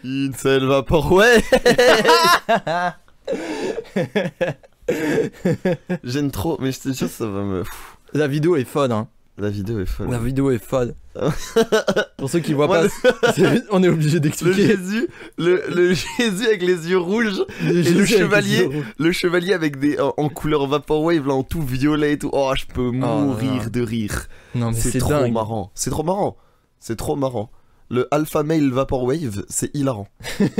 Une seule vaporwave. J'aime trop, mais je te jure, ça va me... La vidéo est folle, hein. La vidéo est folle. La vidéo est folle. Pour ceux qui voient pas, on est obligé d'expliquer. Le Jésus avec les yeux rouges et le chevalier avec des en couleur vaporwave là en tout violet et tout. Oh, je peux mourir de rire. Non mais c'est trop dingue. marrant. C'est trop marrant. C'est trop marrant. Le alpha male vaporwave, c'est hilarant. Il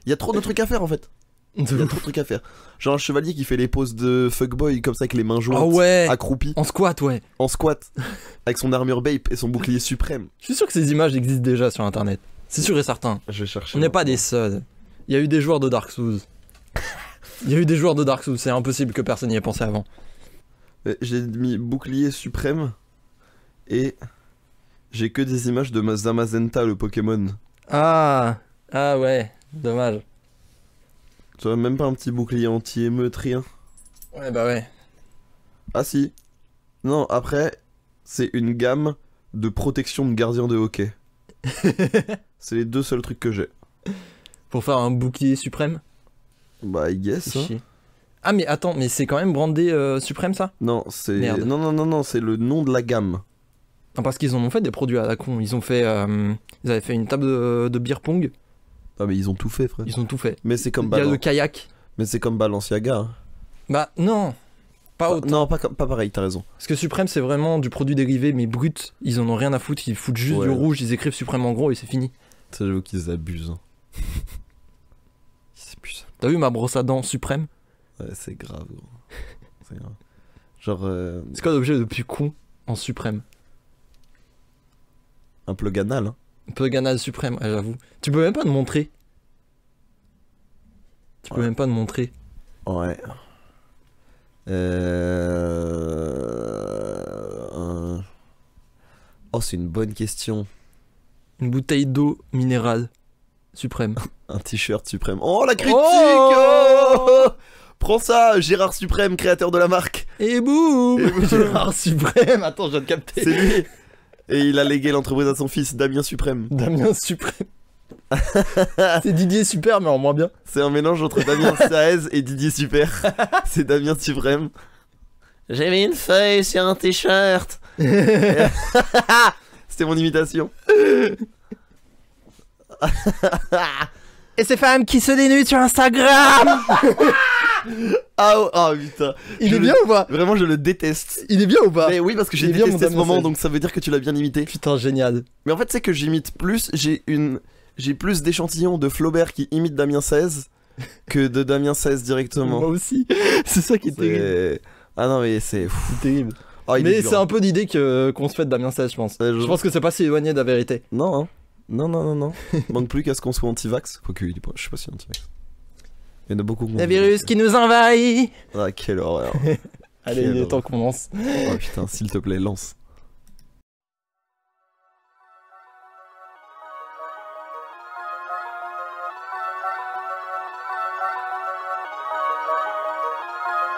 y a trop de trucs à faire en fait. Il y a trop de trucs à faire. Genre un chevalier qui fait les poses de fuckboy comme ça avec les mains jointes, accroupies. En squat, ouais. En squat. Avec son armure Bape et son bouclier suprême. Je suis sûr que ces images existent déjà sur internet. C'est sûr et certain. Je vais chercher. On n'est pas des seuls. Il y a eu des joueurs de Dark Souls. C'est impossible que personne n'y ait pensé avant. J'ai mis bouclier suprême et j'ai que des images de Zamazenta le Pokémon. Ah ouais, dommage. Tu vois, même pas un petit bouclier anti-émeute, rien. Ouais, bah ouais. Ah si. Non, après, c'est une gamme de protection de gardien de hockey. C'est les deux seuls trucs que j'ai. Pour faire un bouclier suprême? Bah, I guess. Hein. Ah, mais attends, mais c'est quand même brandé suprême, ça? Non, c'est... Merde. Non, c'est le nom de la gamme. Non, parce qu'ils en ont fait des produits à la con. Ils ont fait... ils avaient fait une table de beer pong. Ah mais ils ont tout fait, frère. Ils ont tout fait. Mais c'est comme Il y a le kayak. Mais c'est comme Balenciaga. Hein. Bah non, pas autant. Non, pas pareil, t'as raison. Parce que Suprême c'est vraiment du produit dérivé mais brut. Ils en ont rien à foutre, ils foutent juste du rouge, ils écrivent Suprême en gros et c'est fini. Ça j'avoue qu'ils abusent. T'as vu ma brosse à dents Suprême? Ouais, c'est grave, gros. C'est grave. Genre... C'est quoi l'objet le plus con en Suprême? Un plug anal, hein. Un plug anal Suprême, ouais, j'avoue. Tu peux même pas te montrer. Ouais. Oh, c'est une bonne question. Une bouteille d'eau minérale Suprême. Un t-shirt Suprême. Oh, la critique! Oh, prends ça, Gérard Suprême, créateur de la marque. Et boum, Gérard Suprême, attends, je viens de capter. C'est lui. Et il a légué l'entreprise à son fils, Damien Suprême. Damien Suprême. C'est Didier Super, mais en moins bien. C'est un mélange entre Damien Saez et Didier Super. C'est Damien Suprême. J'ai mis une feuille sur un t-shirt. C'était mon imitation. Et ces femmes qui se dénudent sur Instagram. Ah putain. Il est bien ou pas? Vraiment, je le déteste. Il est bien ou pas? Mais oui, parce que j'ai détesté ce moment, donc ça veut dire que tu l'as bien imité. Putain, génial. Mais en fait, c'est que j'imite plus. J'ai plus d'échantillons de Flaubert qui imite Damien XVI que de Damien XVI directement. Moi aussi. C'est ça qui est terrible. Ah non, mais c'est terrible. Oh, mais c'est un peu l'idée qu'on se fait de Damien XVI, je pense. Je pense que c'est pas si éloigné de la vérité. Non, hein. Non. Manque plus qu'à ce qu'on soit anti-vax. Quoique, je sais pas si anti-vax. Il y en a beaucoup. Le virus qui nous envahit. Ah, quelle horreur. Allez, il est temps qu'on lance. Oh putain, s'il te plaît, lance.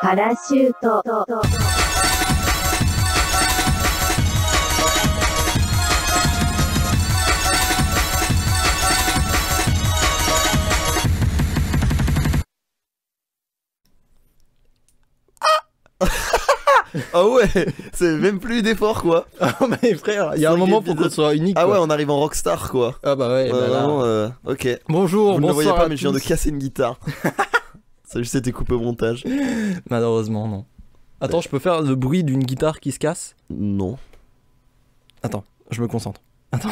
Parachute. Ah ouais, c'est même plus d'effort quoi. Ah mais frère, il y a un moment pour qu'on soit unique. Ah ouais, on arrive en rockstar quoi. Ah bah ouais, vraiment, ok. Bonjour, vous ne le voyez pas, mais je viens de casser une guitare. Ça a juste été coupé au montage. Malheureusement, non. Attends, je peux faire le bruit d'une guitare qui se casse? Non. Attends, je me concentre. Attends.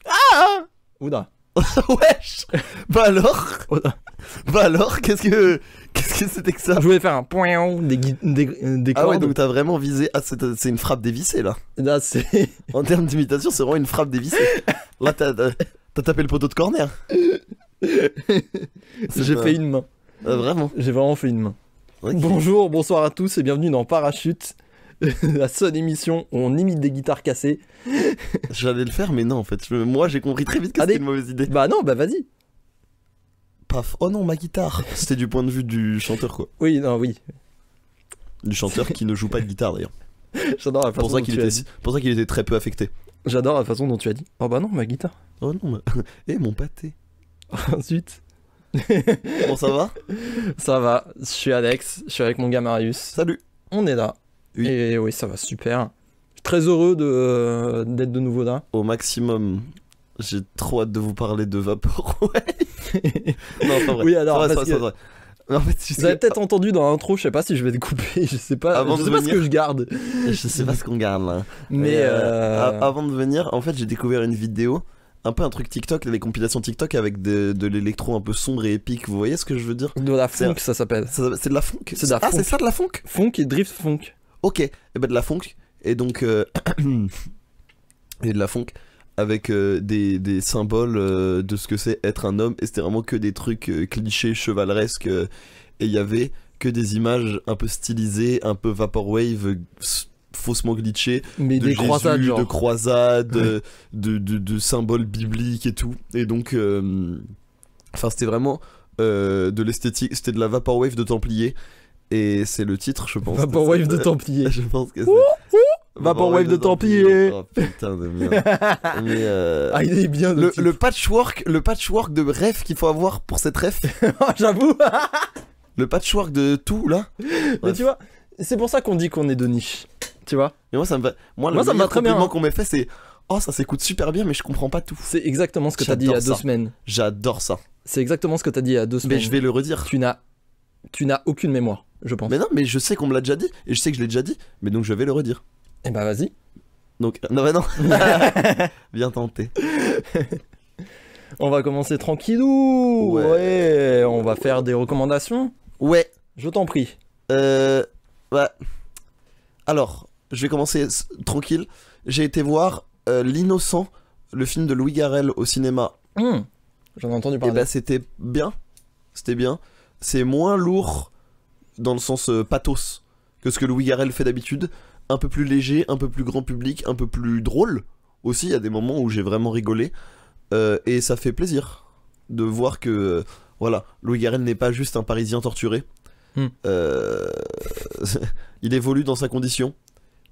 Ah! Oula. Wesh. Bah alors, qu'est-ce que c'était que ça? Je voulais faire un point des Ah ouais, cordes. donc t'as vraiment visé. Ah, c'est une frappe dévissée là. Là, c'est... En termes d'imitation, c'est vraiment une frappe dévissée. Là, t'as tapé le poteau de corner. J'ai fait une main. Vraiment. J'ai vraiment fait une main. Okay. Bonjour, bonsoir à tous et bienvenue dans Parachute, la seule émission où on imite des guitares cassées. J'allais le faire, mais non, en fait. Moi, j'ai compris très vite que c'était une mauvaise idée. Bah non, bah vas-y. Paf. Oh non, ma guitare. C'était du point de vue du chanteur, quoi. Oui, non, oui. du chanteur qui ne joue pas de guitare d'ailleurs. J'adore la façon Pour ça dont qu'il tu as était, dit. pour ça qu'il était très peu affecté. J'adore la façon dont tu as dit. Oh bah non, ma guitare. Oh non, mais... mon pâté. Ensuite. Bon, ça va? Ça va, je suis Alex, je suis avec mon gars Marius. Salut. On est là. Oui. Et oui, ça va super. Je suis très heureux d'être de nouveau là. Au maximum. J'ai trop hâte de vous parler de Vaporwave. Non, c'est pas vrai. Oui, alors, C'est parce vrai, que- c'est vrai. Mais en fait, tu Vous avez sais, peut-être entendu dans l'intro, je sais pas si je vais te couper, je sais pas, Avant je de sais pas ce venir. que je garde. je sais pas ce qu'on garde là. Mais Avant de venir, en fait, j'ai découvert une vidéo, un peu un truc TikTok, les compilations TikTok avec de l'électro un peu sombre et épique. Vous voyez ce que je veux dire? de la c'est- funk, ça s'appelle. C'est de la funk. C'est de la Ah, funk. c'est ça de la funk? Funk et drift funk. Ok, et ben de la funk. Et donc et de la funk avec des symboles de ce que c'est être un homme. Et c'était vraiment que des trucs clichés chevaleresques. Et il y avait que des images un peu stylisées, un peu vaporwave, faussement glitchées. Mais De des Jésus, croisades, genre. de croisades, Ouais. de symboles bibliques et tout. Et donc, enfin, c'était vraiment de l'esthétique, c'était de la vaporwave de Templier. Et c'est le titre, je pense. Vaporwave de Templier. Je pense que c'est. Vaporwave de Templier. Oh putain de merde. Mais Ah, il est bien le patchwork de ref qu'il faut avoir pour cette ref, J'avoue. le patchwork de tout là. Mais Bref. tu vois, c'est pour ça qu'on dit qu'on est de niche. Tu vois, Et moi ça me va. Moi, Moi, le ça me meilleur va très bien, compliment hein. qu'on m'ait fait, c'est oh ça s'écoute super bien, mais je comprends pas tout. c'est exactement ce que t'as dit il y a J'adore 2 ça. semaines. J'adore ça. C'est exactement ce que t'as dit il y a 2 semaines. Mais je vais le redire. Tu n'as aucune mémoire, je pense. Mais non, mais je sais qu'on me l'a déjà dit et je sais que je l'ai déjà dit, mais donc je vais le redire. Eh bah vas-y. Donc non, mais non. Bien tenté. On va commencer tranquillou. Ouais. Ouais, on va faire des recommandations. Ouais. Je t'en prie. Ouais. Alors, je vais commencer tranquille. J'ai été voir L'Innocent, le film de Louis Garrel au cinéma. J'en ai entendu Et parler. bah c'était bien. C'était bien. C'est moins lourd dans le sens pathos que ce que Louis Garrel fait d'habitude. Un peu plus léger, un peu plus grand public, un peu plus drôle. Aussi, il y a des moments où j'ai vraiment rigolé. Et ça fait plaisir de voir que voilà, Louis Garrel n'est pas juste un Parisien torturé. Il évolue dans sa condition.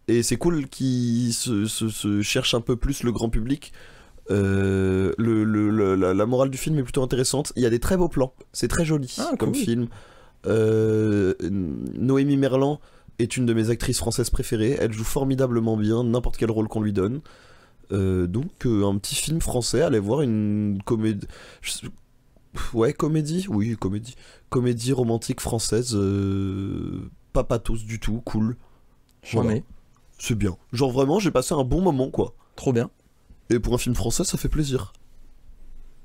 Et c'est cool qu'il se cherche un peu plus le grand public. La morale du film est plutôt intéressante. Il y a des très beaux plans. C'est très joli comme cool. film. Noémie Merlan est une de mes actrices françaises préférées. Elle joue formidablement bien n'importe quel rôle qu'on lui donne. Donc un petit film français, allez voir une comédie. Ouais, comédie. Oui, comédie. Comédie romantique française. Pas pathos du tout, cool. J'en Voilà. ai. C'est bien. Genre vraiment, j'ai passé un bon moment quoi. Trop bien. Et pour un film français, ça fait plaisir.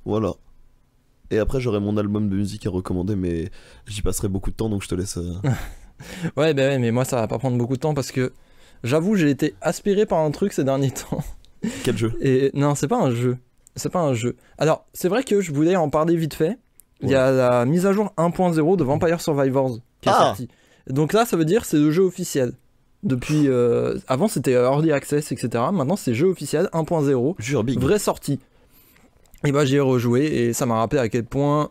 Voilà. Et après, j'aurai mon album de musique à recommander, mais j'y passerai beaucoup de temps, donc je te laisse. Ouais, bah ouais, mais moi ça va pas prendre beaucoup de temps parce que j'avoue, j'ai été aspiré par un truc ces derniers temps. Quel jeu? Et non, c'est pas un jeu. C'est pas un jeu. Alors, c'est vrai que je voulais en parler vite fait. Il y a la mise à jour 1.0 de Vampire Survivors qui est sortie. Donc là, ça veut dire c'est le jeu officiel. Depuis. Avant, c'était Early Access, etc. Maintenant, c'est jeu officiel 1.0. Jure big. Vraie sortie. Et bah, j'y ai rejoué et ça m'a rappelé à quel point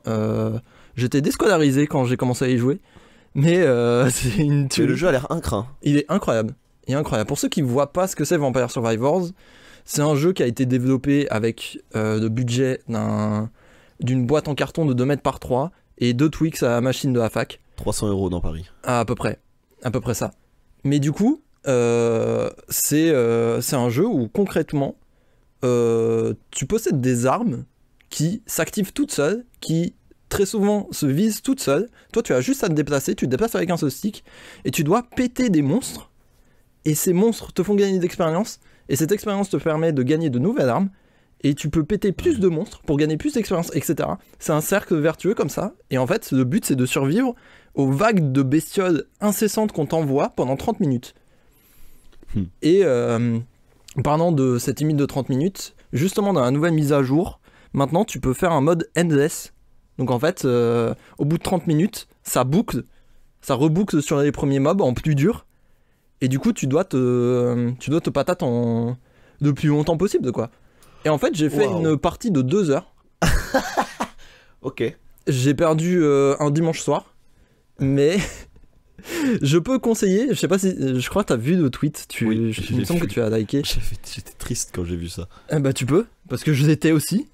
j'étais déscolarisé quand j'ai commencé à y jouer. Mais c'est une Mais tuerie. le jeu a l'air incroyable. Il est incroyable. Il est incroyable. Pour ceux qui ne voient pas ce que c'est Vampire Survivors, c'est un jeu qui a été développé avec le budget d'une boîte en carton de 2 mètres par 3 et 2 Twix à la machine de la fac. 300 € dans Paris. À peu près ça. Mais du coup, c'est un jeu où concrètement, tu possèdes des armes qui s'activent toutes seules, qui très souvent se visent toutes seules. Toi, tu as juste à te déplacer, tu te déplaces avec un seul stick, et tu dois péter des monstres. Et ces monstres te font gagner d'expérience, et cette expérience te permet de gagner de nouvelles armes, et tu peux péter plus de monstres pour gagner plus d'expérience, etc. C'est un cercle vertueux comme ça, et en fait, le but c'est de survivre aux vagues de bestioles incessantes qu'on t'envoie pendant 30 minutes. Et parlant de cette limite de 30 minutes, justement dans la nouvelle mise à jour, maintenant tu peux faire un mode endless. Donc en fait, au bout de 30 minutes, ça reboucle sur les premiers mobs en plus dur. Et du coup, tu dois te patate le plus longtemps possible, quoi. Et en fait, j'ai fait une partie de 2 heures. Ok. J'ai perdu un dimanche soir, mais Je peux conseiller, je sais pas si. Je crois que t'as vu le tweet, Oui, il je me l'ai semble que vu. tu as liké. J'étais triste quand j'ai vu ça. Bah tu peux, parce que je l'étais aussi.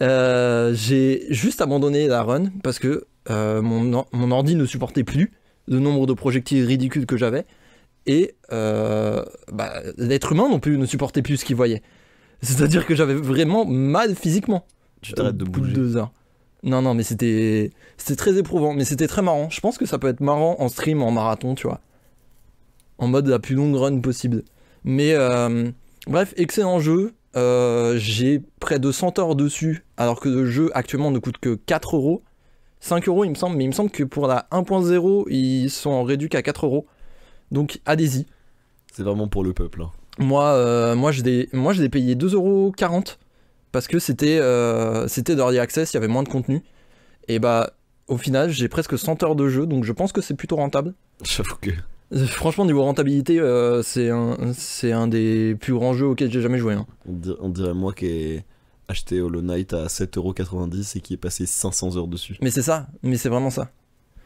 J'ai juste abandonné la run parce que mon ordi ne supportait plus le nombre de projectiles ridicules que j'avais. Et l'être humain non plus ne supportait plus ce qu'il voyait. C'est-à-dire que j'avais vraiment mal physiquement. Tu t'arrêtes de Au bout bouger. 2 heures. Non, mais c'était très éprouvant, mais c'était très marrant. Je pense que ça peut être marrant en stream, en marathon, tu vois. En mode la plus longue run possible. Mais bref, excellent jeu. J'ai près de 100 heures dessus, alors que le jeu actuellement ne coûte que 4 euros. 5 euros, il me semble, mais il me semble que pour la 1.0, ils sont réduits qu'à 4 euros. Donc allez-y. C'est vraiment pour le peuple. Hein. Moi, je l'ai payé 2,40 euros parce que c'était d'early access, il y avait moins de contenu. Et bah, au final, j'ai presque 100 heures de jeu, donc je pense que c'est plutôt rentable. J'avoue que. Franchement, niveau rentabilité, c'est un des plus grands jeux auxquels j'ai jamais joué. Hein. On dirait moi qui ai acheté Hollow Knight à 7,90€ et qui est passé 500 heures dessus. Mais c'est ça, mais c'est vraiment ça.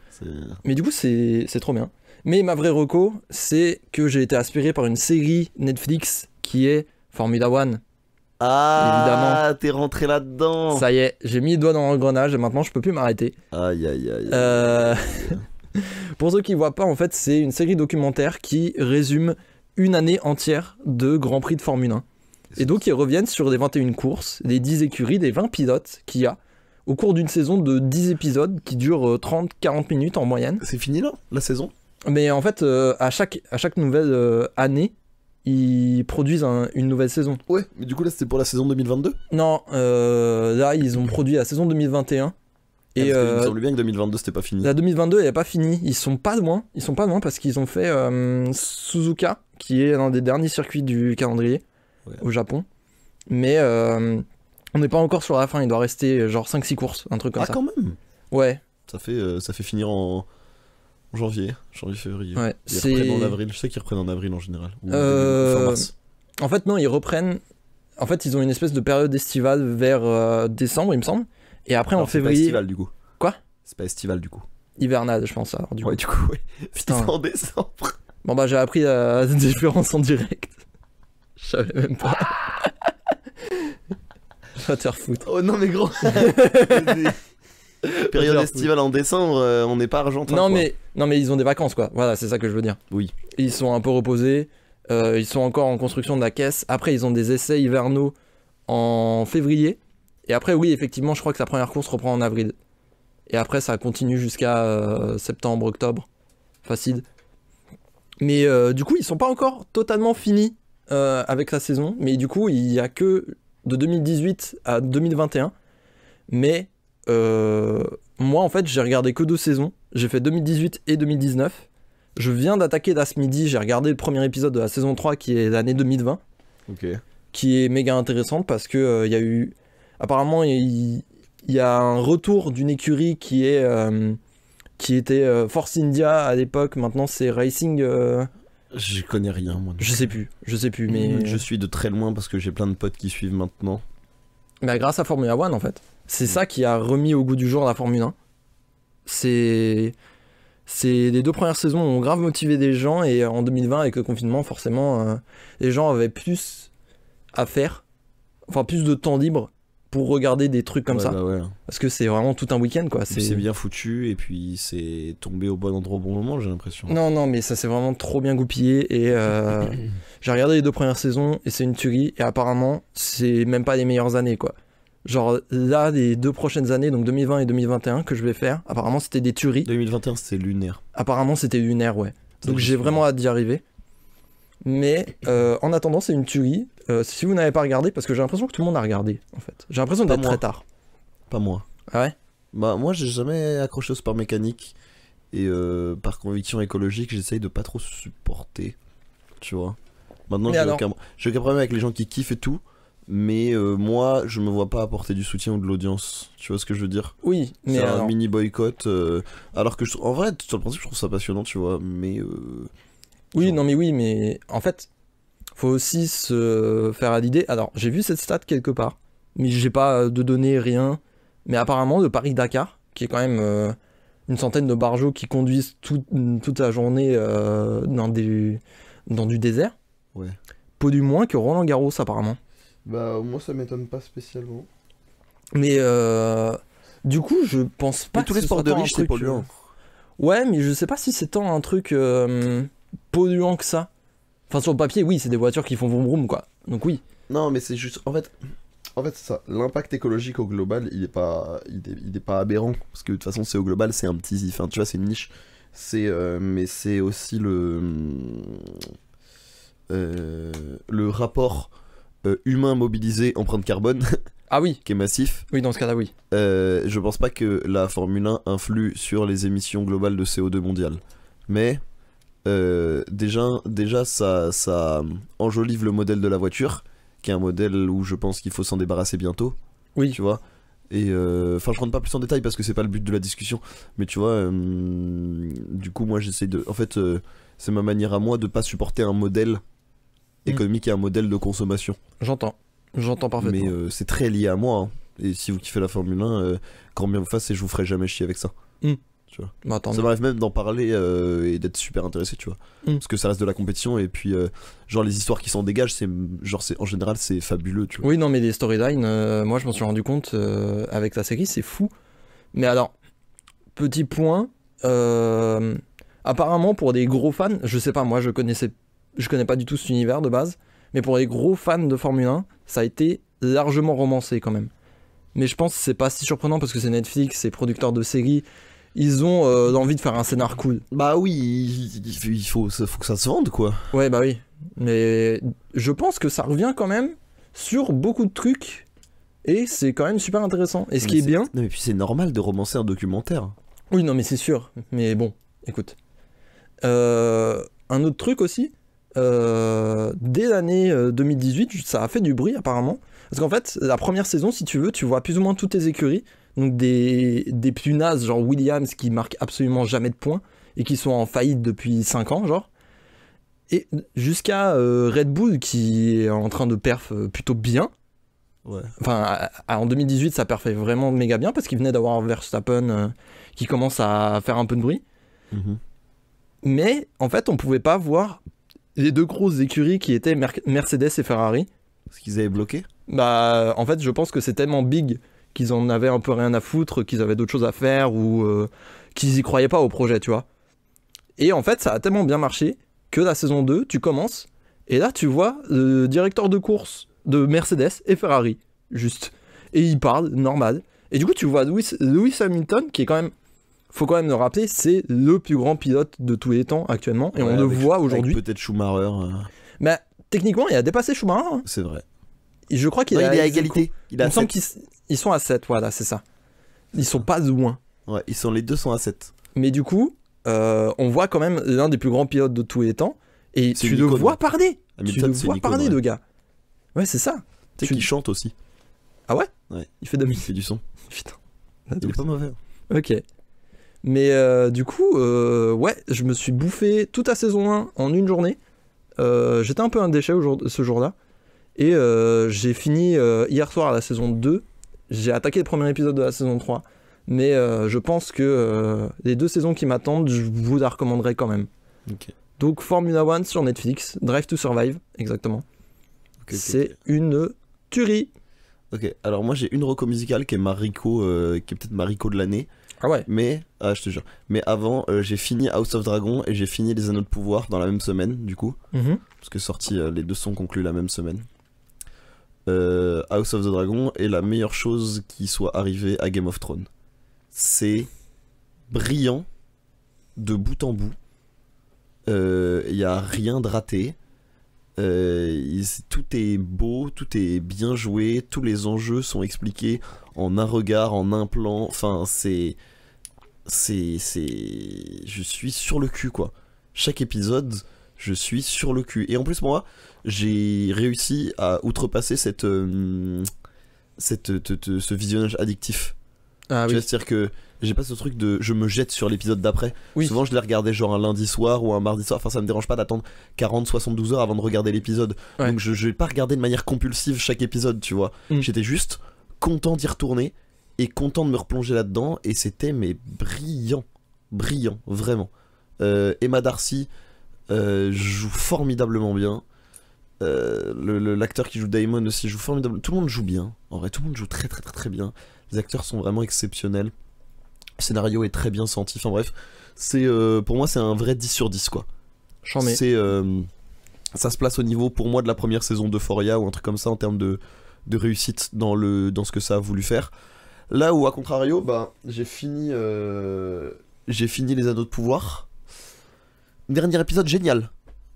C'est... Mais du coup, c'est trop bien. Mais ma vraie reco, c'est que j'ai été aspiré par une série Netflix qui est Formula One. Ah, t'es rentré là-dedans. Ça y est, j'ai mis le doigt dans l'engrenage et maintenant je peux plus m'arrêter. Aïe, aïe, aïe. Pour ceux qui voient pas, en fait, c'est une série documentaire qui résume une année entière de Grand Prix de Formule 1. Et donc, ils reviennent sur les 21 courses, les 10 écuries, les 20 pilotes qu'il y a au cours d'une saison de 10 épisodes qui dure 30-40 minutes en moyenne. C'est fini là, la saison? Mais en fait, à chaque nouvelle année, ils produisent une nouvelle saison. Ouais, mais du coup là c'était pour la saison 2022. Non, là, ils ont produit la saison 2021. Et Parce qu'il me semble bien que 2022 c'était pas fini. la 2022 elle est pas finie, ils sont pas loin parce qu'ils ont fait Suzuka qui est l'un des derniers circuits du calendrier au Japon. Mais on n'est pas encore sur la fin, il doit rester genre 5-6 courses, un truc comme Ah ça. quand même. Ouais, Ça fait finir en janvier, février. ouais. Ils reprennent en avril, je sais qu'ils reprennent en avril en général. Ou fin mars. En fait non, ils reprennent. En fait ils ont une espèce de période estivale vers décembre il me semble. Et après Alors, en c'est pas février. estival du coup. Quoi? C'est pas estival du coup. Hivernale je pense alors du coup. Ouais, du coup, ouais. Putain. C'est en décembre. Bon bah j'ai appris la différence en direct. Je savais même pas. Va te faire foutre. Oh non, mais gros. Période estivale en décembre, on n'est pas argentin. Non quoi. mais ils ont des vacances quoi. Voilà, c'est ça que je veux dire. Oui. Ils sont un peu reposés. Ils sont encore en construction de la caisse. Après ils ont des essais hivernaux en février. Et après oui effectivement je crois que sa première course reprend en avril. Et après ça continue jusqu'à septembre, octobre. Facile. Mais du coup ils sont pas encore totalement finis avec la saison. Mais du coup il y a que de 2018 à 2021. Mais moi en fait j'ai regardé que 2 saisons. J'ai fait 2018 et 2019. Je viens d'attaquer là ce midi, j'ai regardé le premier épisode de la saison 3 qui est l'année 2020. Ok. Qui est méga intéressante parce que il y a eu... Apparemment il y a un retour d'une écurie qui était Force India à l'époque, maintenant c'est Racing... Je connais rien moi. Je sais plus mais... Je suis de très loin parce que j'ai plein de potes qui suivent maintenant. Bah, grâce à Formula One en fait. C'est ça qui a remis au goût du jour la Formule 1. C'est les 2 premières saisons ont grave motivé des gens et en 2020 avec le confinement forcément les gens avaient plus à faire, enfin plus de temps libre pour regarder des trucs comme ça. Bah ouais. Parce que c'est vraiment tout un week-end quoi. Et puis c'est bien foutu et puis c'est tombé au bon endroit au bon moment j'ai l'impression. Non mais ça c'est vraiment trop bien goupillé et j'ai regardé les 2 premières saisons et c'est une tuerie et apparemment c'est même pas les meilleures années quoi. Genre là les 2 prochaines années donc 2020 et 2021 que je vais faire apparemment c'était des tueries. 2021 c'était lunaire. Apparemment c'était lunaire ouais. Donc j'ai vraiment hâte d'y arriver. Mais en attendant c'est une tuerie. Si vous n'avez pas regardé parce que j'ai l'impression que tout le monde a regardé en fait. J'ai l'impression Pas d'être moi. très tard. Pas moi. Ah ouais. Bah moi j'ai jamais accroché au sport mécanique et par conviction écologique j'essaye de pas trop supporter, tu vois. Maintenant Mais j'ai aucun problème avec les gens qui kiffent et tout, mais moi je me vois pas apporter du soutien ou de l'audience, tu vois ce que je veux dire. Oui mais C'est un alors... mini boycott alors que en vrai sur le principe je trouve ça passionnant tu vois, mais Oui non mais oui mais en fait faut aussi se faire à l'idée. Alors j'ai vu cette stat quelque part mais j'ai pas de données rien. Mais apparemment, le Paris-Dakar, qui est quand même une centaine de barjots qui conduisent toute la journée dans du désert. Ouais. Pollue moins que Roland Garros apparemment. Bah, moi, ça m'étonne pas spécialement. Mais du coup, je pense pas Mais tous que les ce sports soit de tant un riches, c'est truc, polluant. Ouais, mais je sais pas si c'est tant un truc polluant que ça. Enfin, sur le papier, oui, c'est des voitures qui font vroom vroom, quoi. Donc oui. Non, mais c'est juste. En fait, c'est ça. L'impact écologique au global, il est pas aberrant. Parce que de toute façon, c'est au global, c'est un petit. Enfin, tu vois, c'est une niche. Mais c'est aussi le rapport humain mobilisé empreinte carbone Ah oui, qui est massif. oui, dans ce cas-là, oui. Je pense pas que la Formule 1 influe sur les émissions globales de CO2 mondiales. Mais déjà ça enjolive le modèle de la voiture, qui est un modèle où je pense qu'il faut s'en débarrasser bientôt. Oui. Tu vois. Et enfin, je rentre pas plus en détail parce que c'est pas le but de la discussion. Mais tu vois, du coup, moi j'essaie de. En fait, c'est ma manière à moi de pas supporter un modèle économique et un modèle de consommation. J'entends parfaitement. Mais c'est très lié à moi. Hein. Et si vous kiffez la Formule 1, quand bien vous fasse, et je vous ferai jamais chier avec ça. Tu vois. Bah, attends, Ça m'arrive même d'en parler et d'être super intéressé, tu vois. Parce que ça reste de la compétition et puis genre les histoires qui s'en dégagent, en général c'est fabuleux, tu vois. Oui, non, mais les storylines, moi je m'en suis rendu compte avec la série, c'est fou. Mais alors, petit point, apparemment pour des gros fans, je sais pas, moi je connais pas du tout cet univers de base, mais pour les gros fans de Formule 1, ça a été largement romancé quand même. Mais je pense que c'est pas si surprenant parce que c'est Netflix, c'est producteurs de séries, ils ont envie de faire un scénar cool. Bah oui, il faut que ça se vende, quoi. Ouais, bah oui. Mais je pense que ça revient quand même sur beaucoup de trucs et c'est quand même super intéressant. Et ce qui est bien... Non mais puis c'est normal de romancer un documentaire. Oui, non, mais c'est sûr. Mais bon, écoute. Un autre truc aussi, dès l'année 2018, ça a fait du bruit apparemment. Parce qu'en fait, la première saison, si tu veux, tu vois plus ou moins toutes tes écuries. Donc des plus nazes, genre Williams qui marquent absolument jamais de points et qui sont en faillite depuis 5 ans, genre. Et jusqu'à Red Bull qui est en train de perf plutôt bien. Ouais. Enfin, en 2018, ça perfait vraiment méga bien parce qu'il venait d'avoir Verstappen qui commence à faire un peu de bruit. Mais en fait, on pouvait pas voir les deux grosses écuries qui étaient Mercedes et Ferrari. Parce qu'ils avaient bloqué. Bah, en fait, je pense que c'est tellement big qu'ils en avaient un peu rien à foutre, qu'ils avaient d'autres choses à faire ou qu'ils y croyaient pas au projet, tu vois. Et en fait, ça a tellement bien marché que la saison 2, tu commences et là, tu vois le directeur de course de Mercedes et Ferrari, juste. Et il parle, normal. Et du coup, tu vois Lewis Hamilton, qui est quand même, faut quand même le rappeler, c'est le plus grand pilote de tous les temps actuellement. Et on le voit aujourd'hui. Peut-être Schumacher. Mais techniquement, il a dépassé Schumacher. Hein. C'est vrai. Et je crois qu'il est à égalité. Il me semble qu'ils sont à 7, voilà, c'est ça. Ils sont pas loin. Ouais, les deux sont à 7. Mais du coup, on voit quand même l'un des plus grands pilotes de tous les temps. Et tu le vois parler. Hamilton, tu le vois parler, le gars. Ouais, c'est ça. Tu sais qu'il chante aussi. Ah ouais? Ouais. Il fait de la musique. Il fait du son. Putain. Il est pas mauvais. Ok. Mais du coup, ouais, je me suis bouffé toute la saison 1 en une journée. J'étais un peu un déchet ce jour-là. Et j'ai fini hier soir la saison 2. J'ai attaqué le premier épisode de la saison 3. Mais je pense que les 2 saisons qui m'attendent, je vous la recommanderai quand même. Okay. Donc Formula 1 sur Netflix, Drive to Survive, exactement. C'est une tuerie. Ok, alors moi j'ai une reco musicale qui est Mariko, qui est peut-être Mariko de l'année. Ah ouais. Mais, je te jure. Mais avant, j'ai fini House of Dragon et j'ai fini Les Anneaux de Pouvoir dans la même semaine, du coup. Parce que sorti, les deux sont conclus la même semaine. House of the Dragon est la meilleure chose qui soit arrivée à Game of Thrones. C'est brillant de bout en bout. Il n'y a rien de raté. Tout est beau, tout est bien joué, tous les enjeux sont expliqués en un regard, en un plan. Enfin, je suis sur le cul, quoi. Chaque épisode, je suis sur le cul. Et en plus, moi, j'ai réussi à outrepasser ce visionnage addictif. Ah tu oui. vois, c'est-à-dire que j'ai pas ce truc de je me jette sur l'épisode d'après. Oui. Souvent, je l'ai regardé genre un lundi soir ou un mardi soir. Enfin, ça me dérange pas d'attendre 40-72 heures avant de regarder l'épisode. Ouais. Donc, je vais pas regarder de manière compulsive chaque épisode, tu vois. J'étais juste content d'y retourner et content de me replonger là-dedans. Et c'était, mais brillant. brillant, vraiment. Emma Darcy joue formidablement bien. L'acteur qui joue Damon aussi joue formidablement. Tout le monde joue bien. En vrai, tout le monde joue très très très très bien. Les acteurs sont vraiment exceptionnels. Le scénario est très bien senti. Enfin bref, c'est pour moi c'est un vrai 10 sur 10 quoi. Chambé. C'est ça se place au niveau pour moi de la première saison d'Euphoria ou un truc comme ça en termes de réussite dans ce que ça a voulu faire. Là où à contrario, bah j'ai fini les Anneaux de Pouvoir. Dernier épisode génial.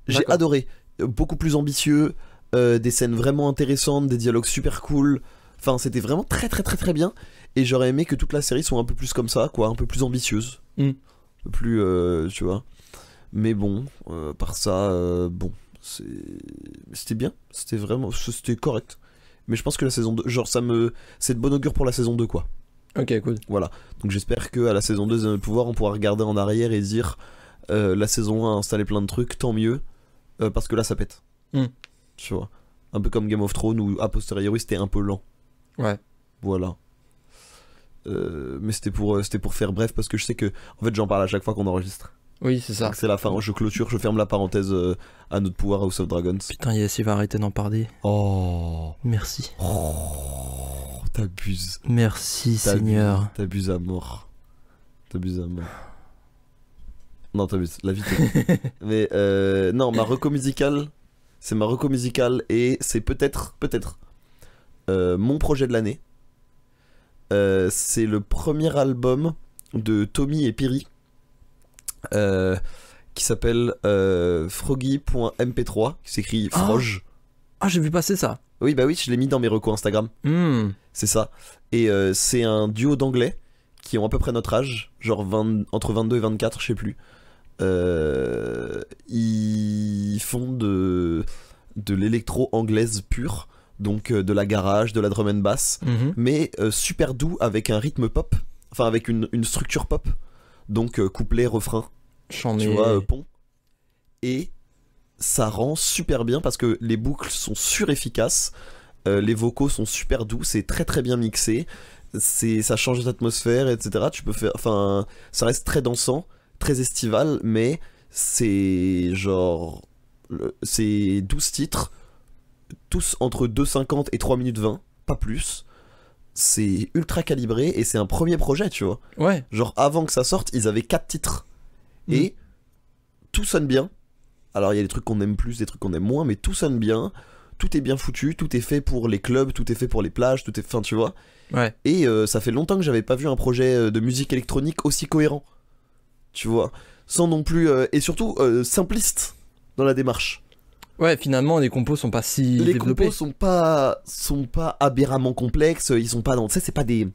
J'ai D'accord. adoré. Beaucoup plus ambitieux, des scènes vraiment intéressantes, des dialogues super cool. Enfin, c'était vraiment très très très très bien. Et j'aurais aimé que toute la série soit un peu plus comme ça, quoi, un peu plus ambitieuse. Mm. Un peu plus, tu vois. Mais bon, par ça, bon, c'était bien. C'était correct. Mais je pense que la saison 2, genre, c'est de bon augure pour la saison 2, quoi. Ok, cool. Voilà. Donc j'espère qu'à la saison 2 de Pouvoir, on pourra regarder en arrière et dire la saison 1 a installé plein de trucs, tant mieux. Parce que là, ça pète. Mm. Tu vois. Un peu comme Game of Thrones où a posteriori c'était un peu lent. Ouais. Voilà. Mais c'était pour faire bref parce que je sais que en fait j'en parle à chaque fois qu'on enregistre. Oui, c'est ça. Donc c'est la fin, je clôture, je ferme la parenthèse à notre pouvoir House of Dragons. Putain, Yes, il va arrêter d'en parler. Oh, Merci. t'abuses. Merci, Seigneur. T'abuses à mort. T'abuses à mort. Non, t'abuses, la vie t'abuses. Mais non, ma reco musicale, c'est ma reco musicale et c'est peut-être mon projet de l'année. C'est le premier album de Tommy et Piri qui s'appelle Froggy.mp3 qui s'écrit Froge. Ah, j'ai vu passer ça. Oui bah oui, je l'ai mis dans mes recos Instagram. C'est ça. Et c'est un duo d'anglais qui ont à peu près notre âge, genre entre 22 et 24, je sais plus. Ils font de l'électro anglaise pure. Donc de la garage, de la drum and bass, mais super doux avec un rythme pop, enfin avec une structure pop, donc couplet, refrain, Chant, tu vois, pont. Et ça rend super bien parce que les boucles sont sur-efficaces, les vocaux sont super doux, c'est très très bien mixé, ça change d'atmosphère, etc. Tu peux faire, enfin, ça reste très dansant, très estival, mais c'est genre, c'est 12 titres. Tous entre 2,50 et 3 minutes 20, pas plus. C'est ultra calibré et c'est un premier projet, tu vois. Ouais. Genre avant que ça sorte, ils avaient 4 titres. Et tout sonne bien. Alors il y a des trucs qu'on aime plus, des trucs qu'on aime moins, mais tout sonne bien. Tout est bien foutu, tout est fait pour les clubs, tout est fait pour les plages, tout est fin, tu vois. Ouais. Et ça fait longtemps que j'avais pas vu un projet de musique électronique aussi cohérent. Tu vois. Sans non plus... et surtout simpliste dans la démarche. Ouais, finalement, les compos sont pas si les développés. compos sont pas aberramment complexes, ils sont pas dans, tu sais, c'est pas des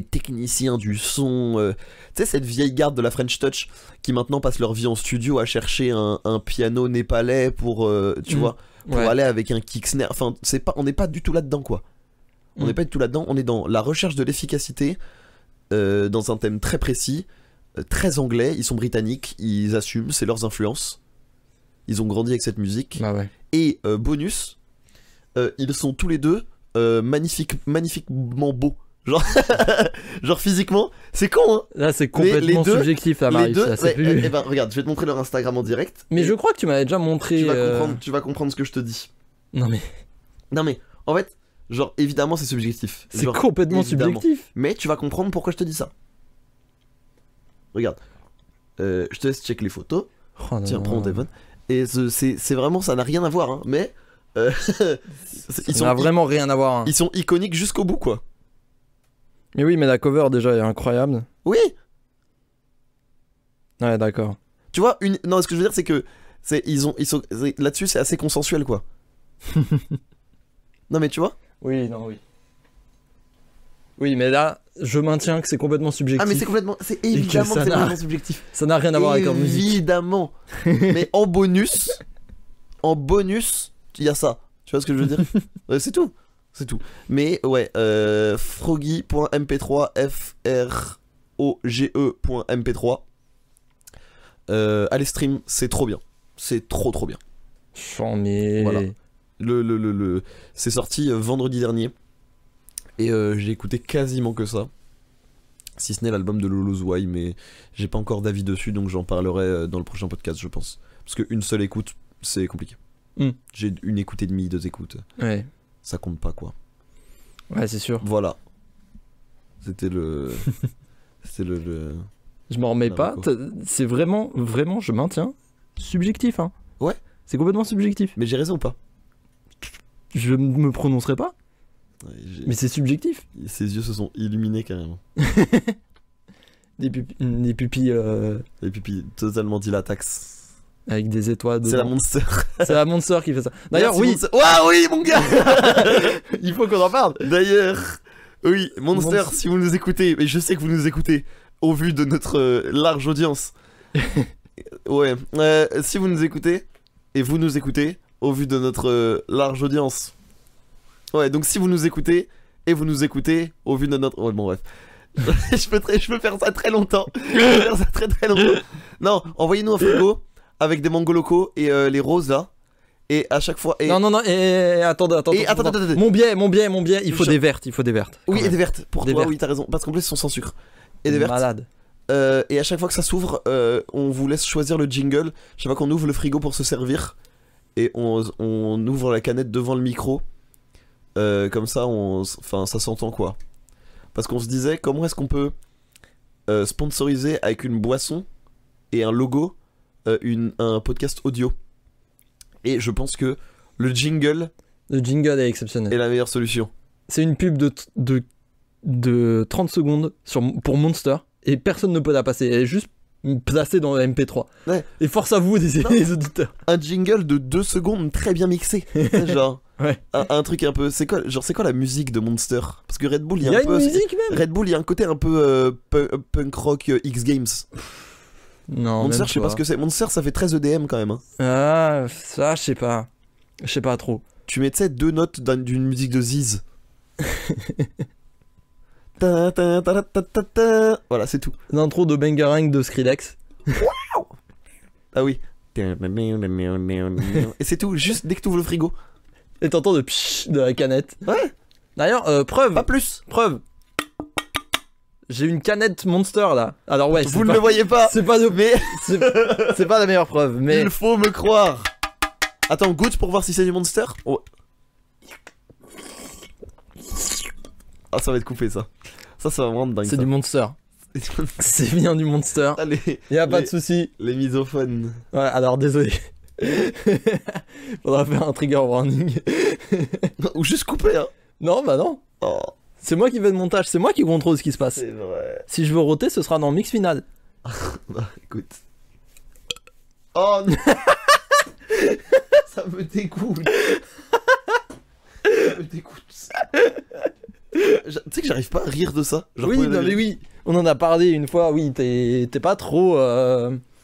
techniciens du son, tu sais, cette vieille garde de la French Touch qui maintenant passe leur vie en studio à chercher un piano népalais pour tu vois, pour Ouais. aller avec un kick snare, enfin on n'est pas du tout là-dedans quoi. On n'est pas du tout là-dedans, on est dans la recherche de l'efficacité dans un thème très précis, très anglais, ils sont britanniques, ils assument, c'est leurs influences. Ils ont grandi avec cette musique. Bah ouais. Et bonus, ils sont tous les deux magnifiquement beaux. Genre, genre physiquement, c'est con hein. Là, c'est complètement les deux- subjectif, là, Marius. Là, c'est plus... ben, regarde, je vais te montrer leur Instagram en direct. Mais et je crois que tu m'avais déjà montré... tu vas comprendre ce que je te dis. Non, mais Non mais, en fait, genre, évidemment c'est subjectif. c'est Genre, complètement évidemment. subjectif. Mais tu vas comprendre pourquoi je te dis ça. Regarde, je te laisse check les photos. Oh, non, Tiens, non. prends mon téléphone. Et c'est vraiment, ça n'a rien à voir, hein, mais Ça n'a vraiment rien à voir. Hein. ils sont iconiques jusqu'au bout, quoi. Mais oui, mais la cover déjà est incroyable. Oui, Ouais, d'accord. tu vois, non, ce que je veux dire, c'est que là-dessus, c'est assez consensuel, quoi. Non, mais tu vois. Oui, non, oui. Oui, mais là, je maintiens que c'est complètement subjectif. Ah, mais c'est évidemment ça que c'est n'a- vraiment subjectif. Ça n'a rien à voir avec leur musique. Évidemment. Mais en bonus, il y a ça. Tu vois ce que je veux dire? Ouais, c'est tout. C'est tout. Mais ouais, froggy.mp3, FROGE.mp3. Allez stream, c'est trop bien. C'est trop bien. Chant, mais... Voilà. C'est sorti vendredi dernier. Et j'ai écouté quasiment que ça. Si ce n'est l'album de Lolo Zouaï, mais j'ai pas encore d'avis dessus, donc j'en parlerai dans le prochain podcast, je pense. Parce qu'une seule écoute, c'est compliqué. J'ai une écoute et demie, 2 écoutes. Ouais. Ça compte pas, quoi. Ouais, c'est sûr. Voilà. C'était le... C'était le... Je m'en remets La pas. reco. C'est vraiment, je maintiens, subjectif. Hein. Ouais. C'est complètement subjectif. Mais j'ai raison ou pas? Je me prononcerai pas, Ouais, mais c'est subjectif. Ses yeux se sont illuminés carrément. Des pupilles Les pupilles totalement dilatax. avec des étoiles dedans. C'est la Monster. C'est la Monster qui fait ça. D'ailleurs, Merci, oui, Monster. Ouah, oui, mon gars. il faut qu'on en parle. D'ailleurs, oui, Monster, Monster. si vous nous écoutez, mais je sais que vous nous écoutez, au vu de notre large audience. Ouais, si vous nous écoutez, et vous nous écoutez, au vu de notre large audience. Ouais, donc si vous nous écoutez, et vous nous écoutez, au vu de notre... Ouais, bon, bref. je peux faire ça très longtemps. Je peux faire ça très très longtemps. Non, envoyez-nous un frigo avec des mangos locaux et les roses là. Et à chaque fois... Et... Non, et attends. Attends. Mon biais, il faut des vertes, Oui, quand et même. des vertes. Pour Des toi, vertes. oui, t'as raison. Parce qu'en plus, ils sont sans sucre. Et des vertes. Malade. Et à chaque fois que ça s'ouvre, on vous laisse choisir le jingle. Chaque fois qu'on ouvre le frigo pour se servir. Et on ouvre la canette devant le micro. Comme ça, enfin, ça s'entend quoi. Parce qu'on se disait, comment est-ce qu'on peut sponsoriser avec une boisson et un logo un podcast audio. Et je pense que le jingle Le jingle est exceptionnel. est la meilleure solution. C'est une pub de 30 secondes pour Monster et personne ne peut la passer. Elle est juste placée dans le MP3. Ouais. Et force à vous, les auditeurs. Un jingle de 2 secondes très bien mixé. C'est genre Ouais. un truc un peu... C'est quoi la musique de Monster? Parce que Red Bull, il y Il a y un a une peu... musique même. Red Bull, il y a un côté un peu punk rock X Games. Non, Monster, même je sais pas ce que c'est. Monster, ça fait très EDM quand même. Hein. Ah, ça, je sais pas. Je sais pas trop. Tu mets, tu sais, 2 notes d'une musique de Ziz. Ta, ta, ta, ta, ta, ta. Voilà, c'est tout. L'intro de Bangarang de Skrillex. Ah oui. Et c'est tout, juste dès que tu ouvres le frigo. Et t'entends de psh de la canette. Ouais. D'ailleurs, preuve. Pas plus. Preuve. J'ai une canette Monster là. Alors ouais, Vous ne le voyez pas. c'est pas de... Mais c'est pas la meilleure preuve, mais... il faut me croire. Attends, goûte pour voir si c'est du Monster. Oh. Ah, ça va être coupé ça. Ça va me rendre dingue. C'est ça. du Monster. C'est bien du Monster. Ah, Y'a pas de souci. les misophones. Ouais, alors désolé. Faudra faire un trigger warning. Ou juste couper, hein. Non, bah non. Oh, C'est moi qui fais le montage, c'est moi qui contrôle ce qui se passe. c'est vrai. Si je veux roter, ce sera dans le mix final. Bah, écoute. Oh non. Ça me dégoûte. Ça me dégoûte. Tu sais que j'arrive pas à rire de ça. Genre, Oui, pour non les- mais oui. On en a parlé une fois, oui, t'es pas trop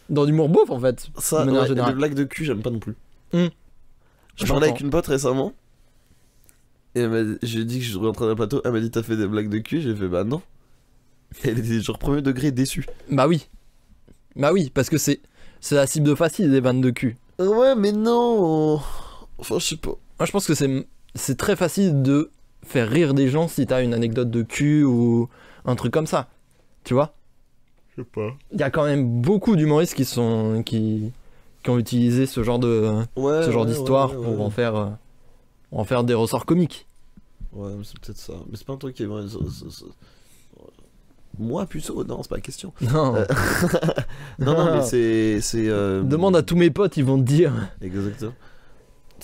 dans l'humour beauf en fait. Ça, de manière ouais, générale. les blagues de cul, j'aime pas non plus. Hmm. Je J'entends. parlais avec une pote récemment. Et j'ai dit que je rentrais dans le plateau. Elle m'a dit, t'as fait des blagues de cul? J'ai fait, bah non. Et elle était genre premier degré déçue. Bah oui. Bah oui, parce que c'est la cible facile des vannes de cul. Ouais, mais non. Enfin, je sais pas. Moi je pense que c'est très facile de faire rire des gens si t'as une anecdote de cul ou un truc comme ça. Tu vois? Je sais pas. Il y a quand même beaucoup d'humoristes qui ont utilisé ce genre d'histoire pour en faire des ressorts comiques. Ouais, mais c'est peut-être ça. Mais c'est pas un truc qui est vrai. Moi, puceau, non, c'est pas la question. Non. Non, mais c'est. Demande à tous mes potes, ils vont te dire. Exactement.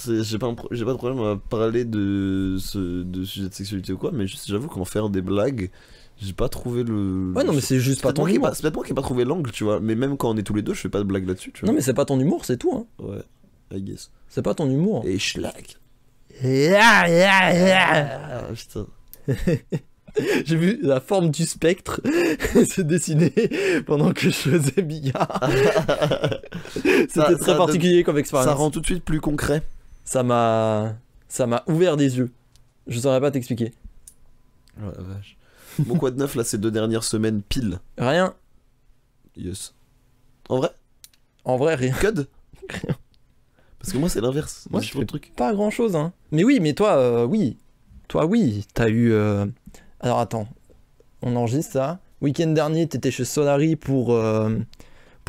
J'ai pas de problème à parler de sujets de sexualité ou quoi, mais juste, j'avoue qu'en faire des blagues, j'ai pas trouvé le. Ouais, non, mais c'est juste pas peut-être ton moi qui ai humour. pas- c'est peut-être moi qui ai pas trouvé l'angle, tu vois. Mais même quand on est tous les deux, je fais pas de blague là-dessus, tu vois. Non, mais c'est pas ton humour, c'est tout. Hein. Ouais, I guess. C'est pas ton humour. Et schlag. J'ai Ah, putain. vu la forme du spectre se dessiner pendant que je faisais billard. C'était Ça très particulier comme Ça expérience. rend tout de suite plus concret. Ça m'a ouvert des yeux. Je saurais pas t'expliquer. Oh la vache. Bon, quoi de neuf là ces 2 dernières semaines pile? Rien. Yes. En vrai? En vrai, rien. Code? Parce que moi c'est l'inverse. Moi, J'ai je trop de fais trucs. pas grand chose, hein. Mais oui, mais toi, oui. Toi, oui. T'as eu. Alors attends. On enregistre ça. Week-end dernier, t'étais chez Solari pour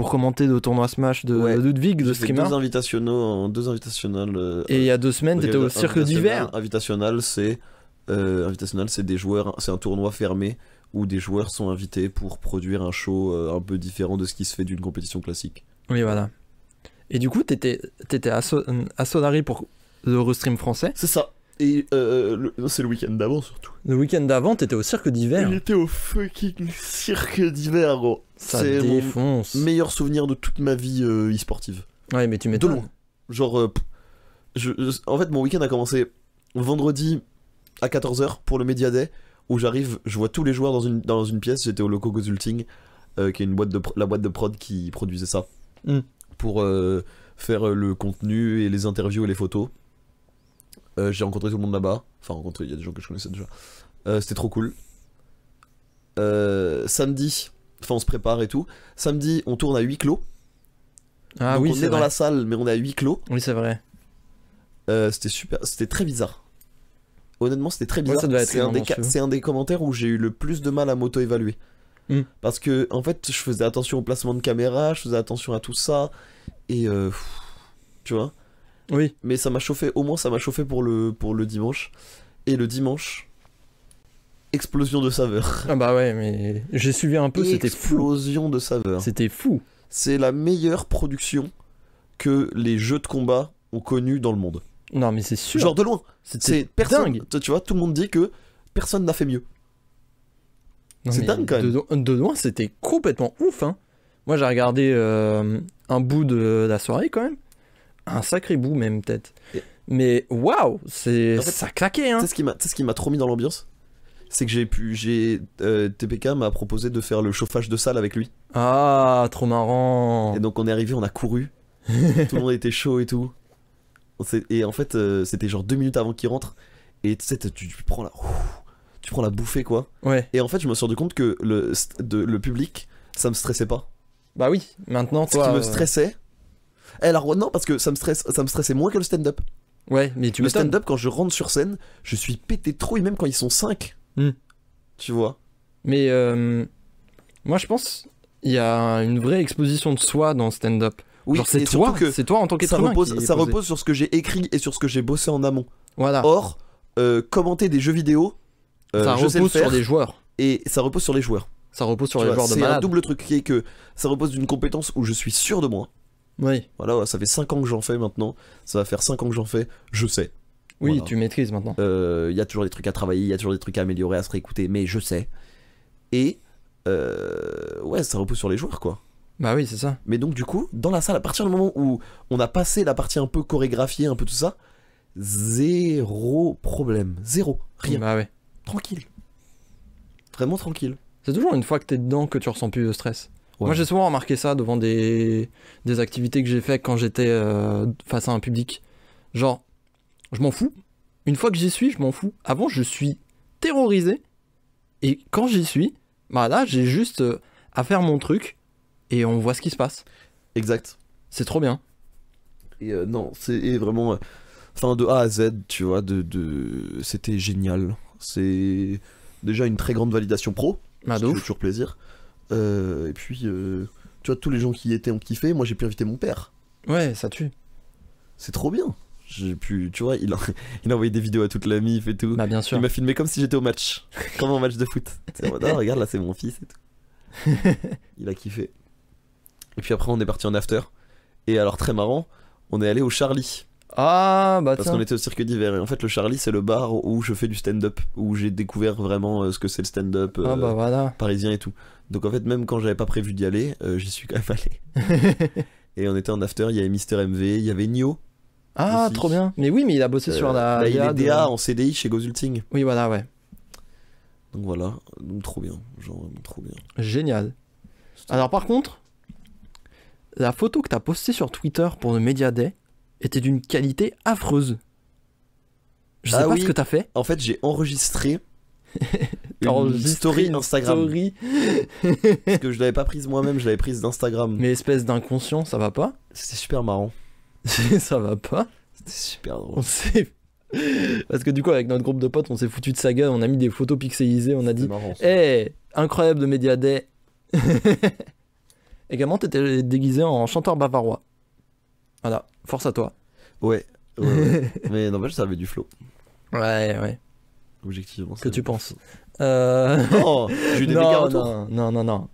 commenter le tournoi Smash de Ouais. Ludwig, de J'ai fait streamer. deux invitationales. Et il y a 2 semaines, t'étais au cirque d'hiver. Invitational, c'est des joueurs, c'est un tournoi fermé où des joueurs sont invités pour produire un show un peu différent de ce qui se fait d'une compétition classique. Oui, voilà. Et du coup, t'étais à Solari pour le restream français. C'est ça. Et c'est le week-end d'avant surtout. Le week-end d'avant, t'étais au cirque d'hiver. J'étais au fucking cirque d'hiver, gros. Ça C'est défonce. mon meilleur souvenir de toute ma vie e-sportive. Ouais, mais tu De m'étonnes. loin. Genre, en fait, mon week-end a commencé vendredi à 14h pour le Media Day, où j'arrive, je vois tous les joueurs dans une pièce. J'étais au Loco Consulting, qui est la boîte de prod qui produisait ça, pour faire le contenu et les interviews et les photos. J'ai rencontré tout le monde là-bas. Enfin, il y a des gens que je connaissais déjà. C'était trop cool. Samedi, enfin on se prépare et tout. Samedi, on tourne à huis clos. Ah Donc oui, on c'est est dans vrai. la salle, mais on est à huis clos. Oui, c'est vrai. C'était super, c'était très bizarre. Honnêtement, c'était très bizarre. ça devait être c'est vraiment un des commentaires où j'ai eu le plus de mal à m'auto-évaluer. Parce que, en fait, je faisais attention au placement de caméra, je faisais attention à tout ça. Et tu vois. Oui. Mais ça m'a chauffé, au moins ça m'a chauffé pour le dimanche. Et le dimanche, explosion de saveur. Ah bah ouais, mais j'ai suivi un peu, c'était fou. Explosion de saveur. C'était fou. C'est la meilleure production que les jeux de combat ont connue dans le monde. Non, mais c'est sûr. Genre de loin. c'était C'est personne. dingue. Tu vois, tout le monde dit que personne n'a fait mieux. Non, c'est mais dingue, quand même. De loin, c'était complètement ouf. Hein. Moi, j'ai regardé un bout de la soirée quand même. Un sacré bout même, peut-être. Et- Mais waouh, En fait, ça claquait. Hein. Tu sais ce qui m'a trop mis dans l'ambiance? C'est que TPK m'a proposé de faire le chauffage de salle avec lui. Ah, trop marrant. Et donc on est arrivé, on a couru. Tout le monde était chaud et tout. Et en fait, c'était genre 2 minutes avant qu'il rentre. Et tu sais, tu prends la bouffée, quoi. Ouais. Et en fait, je me suis rendu compte que le public, ça me stressait pas. Bah oui, maintenant, Ce toi... qui me stressait... Alors non, parce que ça me stressait moins que le stand-up. Ouais, mais tu Le m'étonnes. stand-up, quand je rentre sur scène, je suis pété de trouille, même quand ils sont 5. Tu vois. Mais moi, je pense il y a une vraie exposition de soi dans le stand-up. Oui, Genre, c'est et toi, surtout que c'est toi en tant qu'être ça humain repose, qui est ça posé. repose sur ce que j'ai écrit et sur ce que j'ai bossé en amont. Voilà. Or, commenter des jeux vidéo, ça je sais le repose sur faire, des joueurs. et ça repose sur les joueurs. Ça repose sur Tu les vois, joueurs de c'est un malade. double truc qui est que ça repose d'une compétence où je suis sûr de moi. Oui, Voilà, ça fait 5 ans que j'en fais maintenant. Ça va faire 5 ans que j'en fais. Je sais. oui, Voilà. tu maîtrises maintenant. Il y a toujours des trucs à travailler, il y a toujours des trucs à améliorer, à se réécouter, mais je sais. Et ouais, ça repose sur les joueurs, quoi. Bah oui, c'est ça. Mais donc du coup, dans la salle, à partir du moment où on a passé la partie un peu chorégraphiée, un peu tout ça, zéro problème, zéro, rien, Bah ouais. tranquille, vraiment tranquille. C'est toujours une fois que t'es dedans que tu ressens plus de stress. Ouais. Moi, j'ai souvent remarqué ça devant des activités que j'ai fait quand j'étais face à un public. Genre, je m'en fous. Une fois que j'y suis, je m'en fous. Avant, je suis terrorisé. Et quand j'y suis, bah là, j'ai juste à faire mon truc et on voit ce qui se passe. Exact. C'est trop bien. Et non, c'est vraiment, enfin de A à Z, tu vois, c'était génial. C'est déjà une très grande validation pro. Bah, Ça de fait ouf. toujours plaisir. Et puis, tu vois, tous les gens qui y étaient ont kiffé. Moi, j'ai pu inviter mon père. Ouais, ça tue. C'est trop bien. J'ai pu, tu vois, il a envoyé des vidéos à toute la mif et tout. Bah, bien sûr. Il m'a filmé comme si j'étais au match, comme un match de foot. C'est en mode, ah, regarde, là c'est mon fils et tout. Il a kiffé. Et puis après, on est parti en after. Et alors, très marrant, on est allé au Charlie. Ah, bah Parce tiens. qu'on était au cirque d'hiver. Et en fait, le Charlie, c'est le bar où je fais du stand-up. Où j'ai découvert vraiment ce que c'est le stand-up Ah, bah voilà. parisien et tout. Donc en fait, même quand j'avais pas prévu d'y aller, j'y suis quand même allé. Et on était en after, il y avait Mister MV, il y avait Nio. Ah, Aussi. trop bien. Mais oui, mais il a bossé sur la. Là, il DA est de- DA en CDI chez Gozulting. Oui, voilà, ouais. Donc voilà, donc trop bien, genre vraiment trop bien. Génial. Alors par contre, la photo que t'as postée sur Twitter pour le Media Day était d'une qualité affreuse. Je sais Ah pas oui. ce que t'as fait. En fait, j'ai enregistré T'as une enregistré story une Instagram. story. Parce que je l'avais pas prise moi-même, je l'avais prise d'Instagram. Mais espèce d'inconscient, ça va pas. C'était super marrant. Ça va pas. C'était super On drôle. s'est Parce que du coup, avec notre groupe de potes, on s'est foutu de sa gueule, on a mis des photos pixelisées, on a C'est dit marrant. Ça. hey, incroyable de Media Day. Également, t'étais déguisé en chanteur bavarois. Voilà, force à toi. Ouais. Ouais. Mais n'empêche, ça avait du flow. Ouais. Objectivement. Que tu penses Non, j'ai eu des dégâts autour. Non.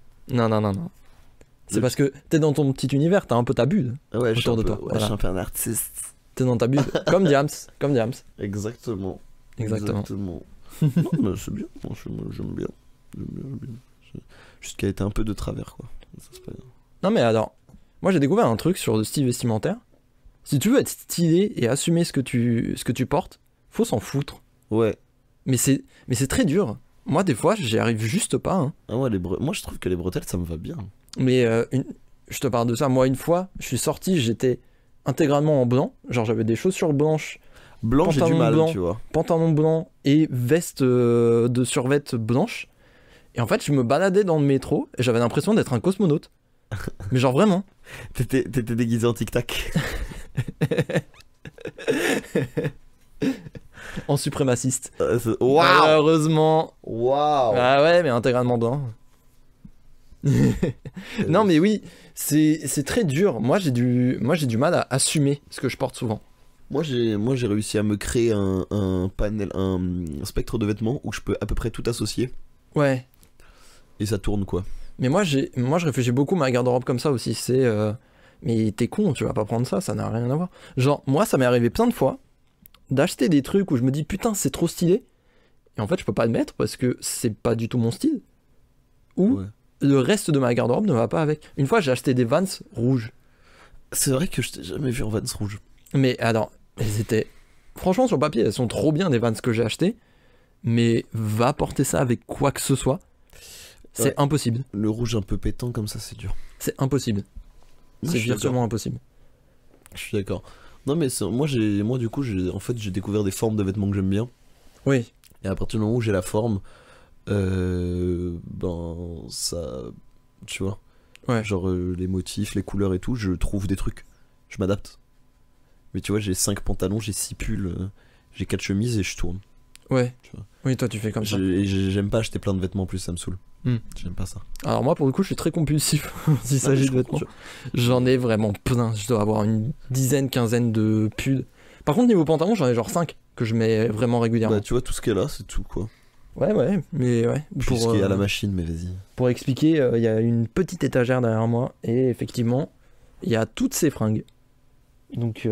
C'est Le- parce que t'es dans ton petit univers, t'as un peu ta bulle. Ouais, je suis autour un de peu, toi, ouais, voilà. je suis un peu un artiste. T'es dans ta bulle. Comme Diams. Exactement. Exactement. Non, mais c'est bien. Moi, j'aime bien. J'aime bien. Juste qu'elle était un peu de travers, quoi. Ça, c'est pas grave. Non mais alors, moi j'ai découvert un truc sur le style vestimentaire. Si tu veux être stylé et assumer ce que tu portes, faut s'en foutre. Ouais. Mais c'est très dur. Moi des fois j'y arrive juste pas. Hein. Ah ouais, moi, je trouve que les bretelles, ça me va bien. Mais je te parle de ça. Moi une fois, je suis sorti, j'étais intégralement en blanc. Genre j'avais des chaussures blanches, Blanc, j'ai du Pantalon mal, blanc. tu vois. pantalon blanc et veste de survêt blanche. Et en fait je me baladais dans le métro et j'avais l'impression d'être un cosmonaute. Mais genre vraiment. T'étais déguisé en tic-tac. En suprémaciste. Waouh. Malheureusement. Waouh. Ah ouais, mais intégralement blanc. Non mais oui, c'est très dur. Moi j'ai du mal à assumer ce que je porte souvent. Moi j'ai réussi à me créer un panel, un spectre de vêtements où je peux à peu près tout associer Ouais. et ça tourne quoi. Mais moi je réfléchis beaucoup à ma garde-robe comme ça aussi. C'est mais t'es con, tu vas pas prendre ça, ça n'a rien à voir. Genre moi ça m'est arrivé plein de fois d'acheter des trucs où je me dis putain c'est trop stylé et en fait je peux pas le mettre parce que c'est pas du tout mon style. Ou Ouais. le reste de ma garde-robe ne va pas avec. Une fois j'ai acheté des Vans rouges. C'est vrai que je t'ai jamais vu en Vans rouge. Mais alors, elles étaient... Franchement, sur papier, elles sont trop bien, des Vans que j'ai achetées. Mais va porter ça avec quoi que ce soit. C'est Ouais. impossible. Le rouge un peu pétant comme ça, c'est dur. C'est impossible. Moi, C'est je suis virtuellement impossible. d'accord. Je suis d'accord. Non mais moi du coup j'ai découvert des formes de vêtements que j'aime bien. Oui. Et à partir du moment où j'ai la forme, ben ça, tu vois. Ouais. Genre les motifs, les couleurs et tout, je trouve des trucs. Je m'adapte. Mais tu vois, j'ai 5 pantalons, j'ai 6 pulls, j'ai 4 chemises et je tourne. Ouais. Tu vois. Oui, toi, tu fais comme ça. J'aime pas acheter plein de vêtements en plus, ça me saoule. J'aime pas ça. Alors moi, pour le coup, je suis très compulsif s'il Non, mais s'agit je de vêtements. comprends, J'en ai vraiment plein. Je dois avoir une dizaine, quinzaine de pulls. Par contre, niveau pantalon, j'en ai genre 5 que je mets vraiment régulièrement. Bah tu vois, tout ce qui est là, c'est tout quoi. Ouais, mais ouais. Puis ce qui est à la machine, mais vas-y. Pour expliquer, il y a une petite étagère derrière moi et effectivement, il y a toutes ces fringues. Donc,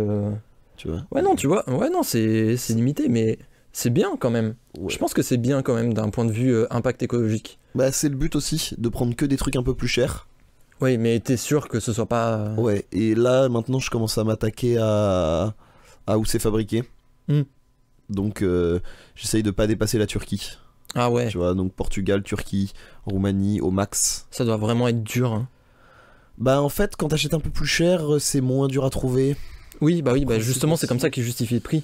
Tu vois. ouais, non, tu vois, ouais, non, c'est limité, mais c'est bien quand même. Ouais. Je pense que c'est bien quand même d'un point de vue impact écologique. Bah c'est le but aussi, de prendre que des trucs un peu plus chers. Oui, mais t'es sûr que ce soit pas. Ouais, et là maintenant je commence à m'attaquer à où c'est fabriqué. Hmm. Donc j'essaye de pas dépasser la Turquie. Ah ouais, Tu vois, donc Portugal, Turquie, Roumanie au max. ça doit vraiment être dur. Hein. Bah en fait quand t'achètes un peu plus cher, c'est moins dur à trouver. Oui, bah Ouais, justement, c'est c'est comme ça qu'ils justifient le prix.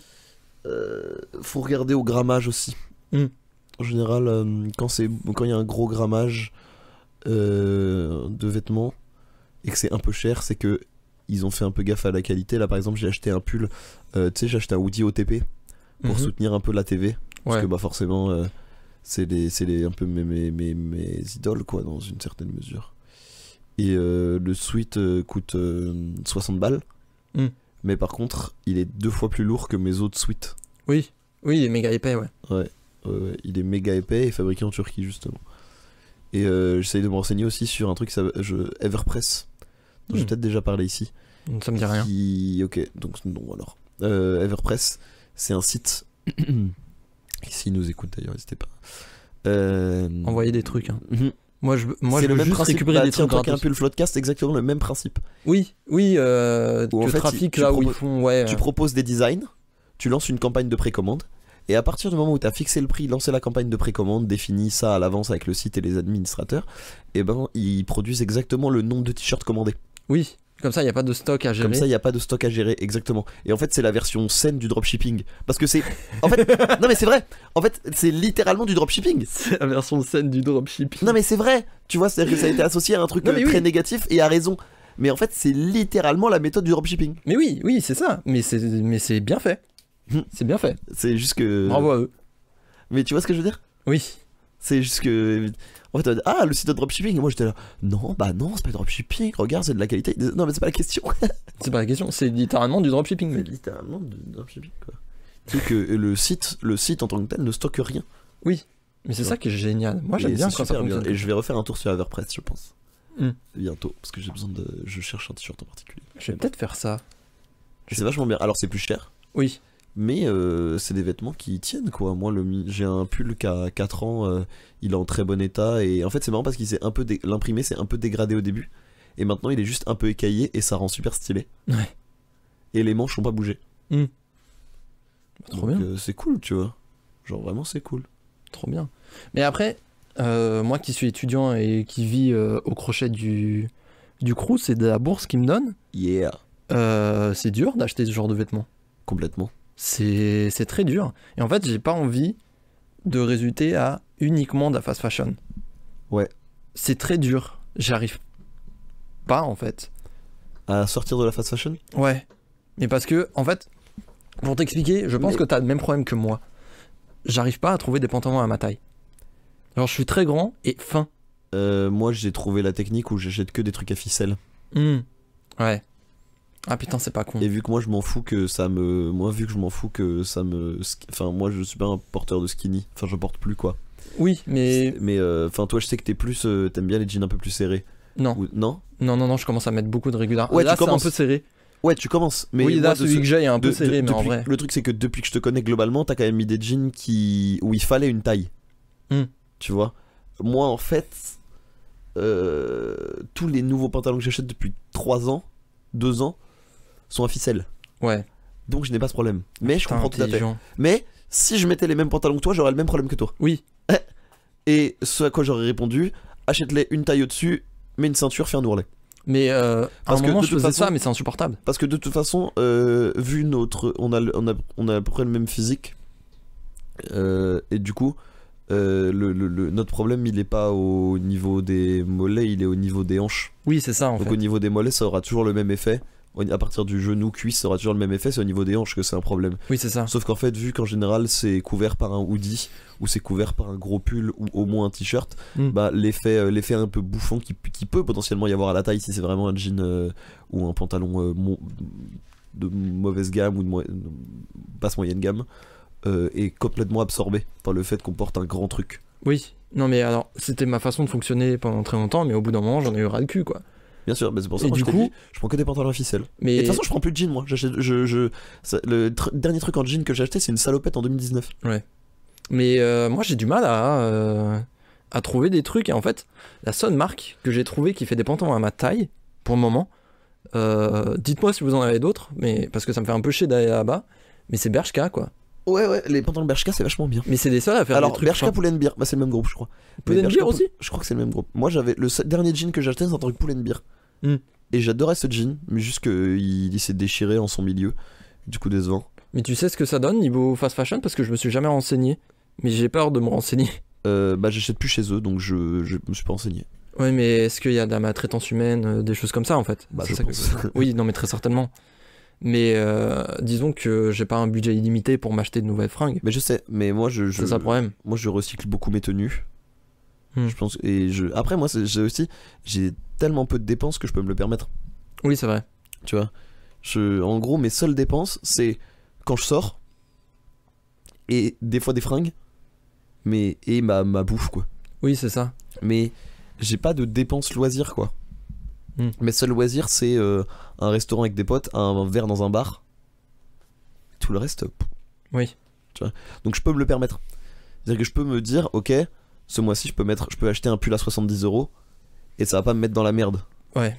Faut regarder au grammage aussi. Hmm. En général, quand il y a un gros grammage de vêtements et que c'est un peu cher, c'est que ils ont fait un peu gaffe à la qualité. Là par exemple j'ai acheté un pull, tu sais j'ai acheté un hoodie OTP pour Mhm. soutenir un peu la TV. Parce Ouais. que bah forcément c'est un peu mes idoles quoi dans une certaine mesure. Et le sweat coûte 60 balles. Hmm. Mais par contre il est 2 fois plus lourd que mes autres sweats. Oui, il est méga épais, ouais. Ouais, il est méga épais et fabriqué en Turquie justement. Et j'essaye de me renseigner aussi sur un truc, Everpress, dont j'ai Hmm. peut-être déjà parlé ici. Ça me dit rien. Ok, donc non alors. Everpress, c'est un site. S'ils nous écoutent d'ailleurs, n'hésitez pas. Envoyer des trucs. Hein. Mhm. Moi, je C'est veux le même juste principe. récupérer Bah, des tiens, trucs toi qui as un gratos. peu le Floodcast, exactement le même principe. Oui, Où, en que fait, Trafic, tu là où ils proposes- font, ouais. Tu proposes des designs, tu lances une campagne de précommande, et à partir du moment où tu as fixé le prix, lancé la campagne de précommande, défini ça à l'avance avec le site et les administrateurs, et ben ils produisent exactement le nombre de t-shirts commandés. Oui, comme ça, il n'y a pas de stock à gérer. Comme ça, il n'y a pas de stock à gérer, exactement. Et en fait, c'est la version saine du dropshipping. Parce que c'est. En fait, non mais c'est vrai. En fait, c'est littéralement du dropshipping. C'est la version saine du dropshipping. Non mais c'est vrai. Tu vois, c'est-à-dire que ça a été associé à un truc Non, mais très oui. négatif et à raison. Mais en fait, c'est littéralement la méthode du dropshipping. Mais oui, c'est ça. Mais c'est bien fait. C'est bien fait. C'est juste que. Bravo à eux. Mais tu vois ce que je veux dire? Oui. C'est juste que. En fait, on va dire, ah, le site de dropshipping. Et moi, j'étais là. Non, bah non, c'est pas du dropshipping. Regarde, c'est de la qualité. Non, mais c'est pas la question. C'est pas la question, c'est littéralement du dropshipping. C'est Mec. littéralement du dropshipping, quoi. Tu sais que le site en tant que tel ne stocke rien. Oui, mais c'est ça qui est génial. Moi j'aime Et bien c'est quand ça super bien. fonctionne. Et je vais refaire un tour sur Haverpress, je pense. Hmm. Bientôt. Parce que j'ai besoin de. Je cherche un t-shirt en particulier. Je vais peut-être faire ça. Et c'est vachement bien. Alors, c'est plus cher. Oui. Mais c'est des vêtements qui tiennent, quoi. Moi, j'ai un pull qui a 4 ans, il est en très bon état. Et en fait, c'est marrant parce qu'il s'est un peu l'imprimé s'est un peu dégradé au début. Et maintenant, il est juste un peu écaillé et ça rend super stylé. Ouais. Et les manches ont pas bougé. Trop Donc, bien. c'est cool, tu vois. Genre, vraiment, c'est cool. Trop bien. Mais après, moi qui suis étudiant et qui vis au crochet du Crous et de la bourse qu'ils me donnent, Yeah. c'est dur d'acheter ce genre de vêtements. Complètement. C'est très dur. Et en fait, j'ai pas envie de résulter à uniquement de la fast fashion. Ouais. C'est très dur. J'arrive pas en fait. À sortir de la fast fashion? Ouais. Mais parce que, en fait, pour t'expliquer, je pense que t'as le même problème que moi. J'arrive pas à trouver des pantalons à ma taille. Alors, je suis très grand et fin. Moi, j'ai trouvé la technique où j'achète que des trucs à ficelle. Ouais. Ah putain, c'est pas con. Et vu que moi, je m'en fous que ça me. Moi, vu que je m'en fous que ça me. Enfin, moi, je suis pas un porteur de skinny. Enfin, je porte plus, quoi. Oui, mais. Mais, enfin, toi, je sais que t'es plus. T'aimes bien les jeans un peu plus serrés. Non. Non? Non, je commence à mettre beaucoup de régularité. Ouais, là, tu c'est un commences. peu serré. Ouais, tu commences. Mais Oui, moi, là, celui que j'ai est un peu serré, mais en depuis- vrai. Le truc, c'est que depuis que je te connais globalement, t'as quand même mis des jeans où il fallait une taille. Tu vois? Moi, en fait, tous les nouveaux pantalons que j'achète depuis 3 ans, 2 ans, sont à ficelle. Ouais. Donc, je n'ai pas ce problème. Mais je Putain, comprends tout à fait. intelligent. Mais si je mettais les mêmes pantalons que toi, j'aurais le même problème que toi. Oui. Et ce à quoi j'aurais répondu, achète-les une taille au-dessus, mets une ceinture, fais un ourlet. Mais à Parce un que moment, de je toute faisais façon- ça, mais c'est insupportable. Parce que de toute façon, vu notre. On a à peu près le même physique. Et du coup, notre problème, il est pas au niveau des mollets, il est au niveau des hanches. Oui, c'est ça, en Donc fait. au niveau des mollets, ça aura toujours le même effet. À partir du genou, cuisse, ça aura toujours le même effet. C'est au niveau des hanches que c'est un problème. Oui, c'est ça. Sauf qu'en fait, vu qu'en général, c'est couvert par un hoodie ou c'est couvert par un gros pull ou au moins un t-shirt, bah l'effet un peu bouffant qui peut potentiellement y avoir à la taille si c'est vraiment un jean ou un pantalon de mauvaise gamme ou de basse moyenne gamme est complètement absorbé par le fait qu'on porte un grand truc. Oui. Non, mais alors, c'était ma façon de fonctionner pendant très longtemps, mais au bout d'un moment, j'en ai eu ras le cul, quoi. Bien sûr, mais c'est pour ça Et que du je t'ai coup- dit, je prends que des pantalons à ficelle. Mais Et de toute façon, je prends plus de jeans, moi. Le dernier truc en jean que j'ai acheté, c'est une salopette en 2019. Mais moi j'ai du mal à trouver des trucs. Et en fait, la seule marque que j'ai trouvé qui fait des pantalons à ma taille, pour le moment, dites-moi si vous en avez d'autres, mais parce que ça me fait un peu chier d'aller là-bas, mais c'est Bershka quoi. Ouais, les pantalons Bershka, c'est vachement bien. Mais c'est des seuls à faire Alors, des trucs. Bershka, Pull&Bear, bah, c'est le même groupe, je crois. Mais Pull&Bear Bershka, aussi Je crois que c'est le même groupe. Moi, j'avais dernier jean que j'ai acheté, c'est un truc Pull&Bear. Et j'adorais ce jean, mais juste qu'il s'est déchiré en son milieu. Du coup, décevant. Mais tu sais ce que ça donne niveau fast fashion parce que je me suis jamais renseigné. Mais j'ai peur de me renseigner. Bah, j'achète plus chez eux, donc je me suis pas renseigné. Ouais, mais est-ce qu'il y a de la maltraitance humaine, des choses comme ça en fait? Bah, C'est je ça que pense. Oui, non, mais très certainement. Mais disons que j'ai pas un budget illimité pour m'acheter de nouvelles fringues. Mais je sais, mais moi, C'est ça le problème. moi, je recycle beaucoup mes tenues. Hmm. Je pense, après, moi, j'ai tellement peu de dépenses que je peux me le permettre. Oui, c'est vrai. Tu vois, en gros, mes seules dépenses, c'est quand je sors et des fois des fringues, et ma bouffe, quoi. Oui, c'est ça. Mais j'ai pas de dépenses loisirs, quoi. Hmm. Mes seuls loisirs, c'est un restaurant avec des potes, un verre dans un bar. Tout le reste, Oui. tu vois. Donc je peux me le permettre. C'est-à-dire que je peux me dire, ok, ce mois-ci, je peux acheter un pull à 70€ et ça va pas me mettre dans la merde. Ouais.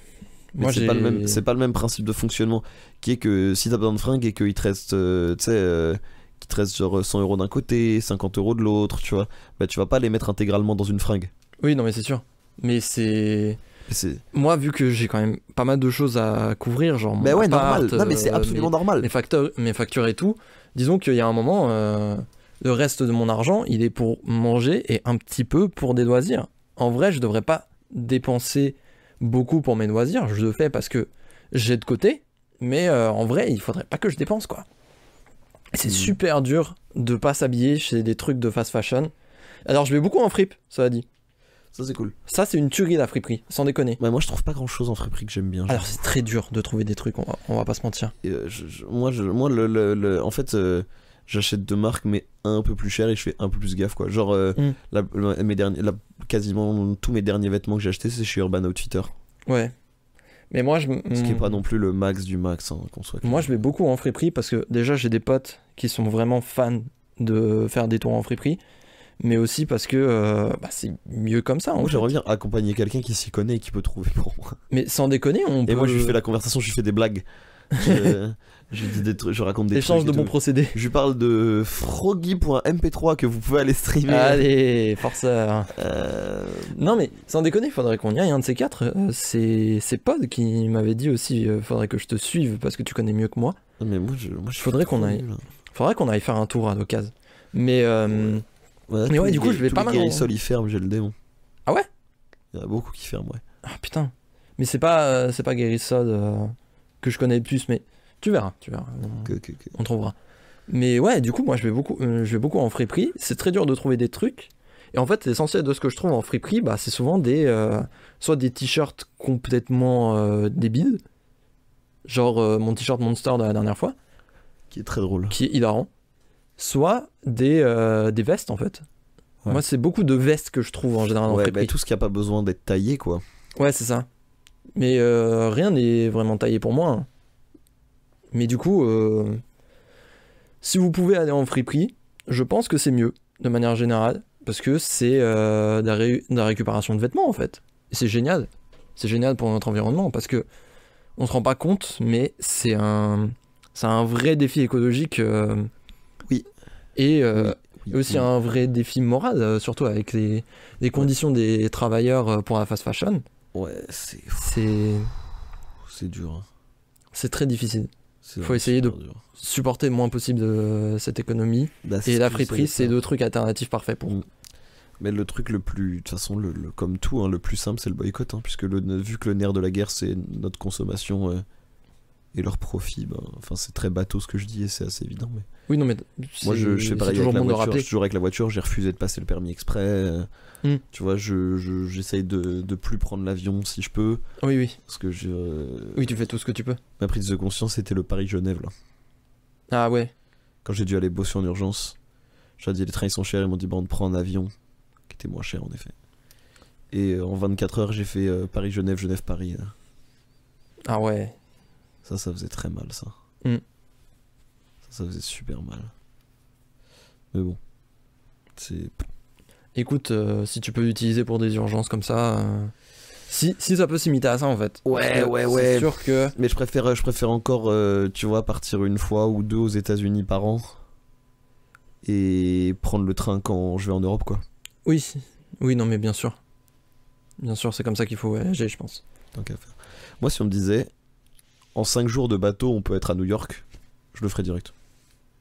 Mais Moi, c'est pas le même principe de fonctionnement qui est que si t'as besoin de fringues et qu'il te reste, qu'il te reste genre 100€ d'un côté, 50€ de l'autre, tu vois, bah tu vas pas les mettre intégralement dans une fringue. Oui, non, mais c'est sûr. Mais c'est. Moi, vu que j'ai quand même pas mal de choses à couvrir, genre. Bah mon ouais, appart, normal. Non, mais c'est absolument normal. mes factures et tout. Disons qu'il y a un moment, le reste de mon argent, il est pour manger et un petit peu pour des loisirs. En vrai, je devrais pas dépenser beaucoup pour mes loisirs. Je le fais parce que j'ai de côté. Mais en vrai, il faudrait pas que je dépense, quoi. C'est super dur de pas s'habiller chez des trucs de fast fashion. Alors je vais beaucoup en fripe, ça va dit. Ça, c'est cool. Ça, c'est une tuerie la friperie, sans déconner. Ouais, moi, je trouve pas grand-chose en friperie que j'aime bien. Alors c'est très dur de trouver des trucs, on va pas se mentir. Et, moi, en fait, j'achète de marques, mais un peu plus cher et je fais un peu plus gaffe, quoi. Genre, quasiment tous mes derniers vêtements que j'ai achetés, c'est chez Urban Outfitter. Ouais. Mais moi, Ce qui est pas non plus le max du max, hein, qu'on soit clair. moi, je vais beaucoup en friperie parce que déjà, j'ai des potes qui sont vraiment fans de faire des tours en friperie. Mais aussi parce que c'est mieux comme ça. Moi, j'aimerais bien accompagner quelqu'un qui s'y connaît et qui peut trouver pour moi. Mais sans déconner, on peut... Et moi, je lui fais la conversation, je lui fais des blagues. Je dis des trucs, je raconte des échange trucs. de et bons tout. procédés. Je lui parle de froggy.mp3 que vous pouvez aller streamer. Allez, forceur. Non, mais sans déconner, faudrait qu'on y aille, un de ces quatre. C'est Pod qui m'avait dit aussi, faudrait que je te suive parce que tu connais mieux que moi. mais moi, je Faudrait qu'on aille. Faudrait qu'on aille faire un tour à l'occasion. Mais mais ouais, du coup, je vais pas mal. Guérissol, ils ferment, j'ai le démon. Ah ouais? Il y en a beaucoup qui ferment, ouais. Ah putain. Mais c'est pas Guérissol que je connais le plus, mais tu verras. On trouvera. Mais ouais, du coup, moi, je vais beaucoup en friperie. C'est très dur de trouver des trucs. Et en fait, l'essentiel de ce que je trouve en friperie, c'est souvent soit des t-shirts complètement débiles, genre mon t-shirt Monster de la dernière fois, Qui est très drôle. qui est hilarant, soit des vestes en fait. Ouais. Moi, c'est beaucoup de vestes que je trouve en général en friperie. Tout ce qui a pas besoin d'être taillé, quoi. Ouais, c'est ça. Mais rien n'est vraiment taillé pour moi, hein. Mais du coup, si vous pouvez aller en friperie, je pense que c'est mieux, de manière générale, parce que c'est de la récupération de vêtements, en fait. Et c'est génial. C'est génial pour notre environnement, parce que on se rend pas compte, mais c'est un vrai défi écologique. Oui. Et Oui, aussi un vrai défi moral, surtout avec les conditions des travailleurs pour la fast fashion. Ouais, c'est dur. Hein. C'est très difficile. C'est Faut essayer de super dur. supporter le moins possible de cette économie. Et la friperie, c'est le truc alternatif parfait pour. Mais le truc le plus, de toute façon, comme tout, hein, le plus simple, c'est le boycott, hein, puisque vu que le nerf de la guerre, c'est notre consommation et leur profit, enfin, c'est très bateau ce que je dis et c'est assez évident. Mais... Oui, non, mais moi, je fais pareil toujours avec la bon de voiture. rappeler. Je suis toujours avec la voiture, j'ai refusé de passer le permis exprès. Tu vois, j'essaye de plus prendre l'avion si je peux. Oui, oui. Parce que Oui, tu fais tout ce que tu peux. ma prise de conscience, c'était le Paris-Genève, là. Ah ouais. Quand j'ai dû aller bosser en urgence, j'ai dit les trains ils sont chers, ils m'ont dit on te prend un avion, qui était moins cher en effet. Et en 24 heures, j'ai fait Paris-Genève, Genève-Paris. Ah ouais. Ça faisait très mal, ça. Ça faisait super mal. Mais bon, c'est... Écoute, si tu peux l'utiliser pour des urgences comme ça... Si ça peut s'imiter à ça en fait. Ouais. C'est sûr que... Mais je préfère encore, tu vois, partir une fois ou deux aux États-Unis par an et prendre le train quand je vais en Europe, quoi. Oui, non mais bien sûr. Bien sûr, c'est comme ça qu'il faut voyager, je pense. Tant qu'à faire. Moi, si on me disait, en 5 jours de bateau, on peut être à New York, je le ferais direct.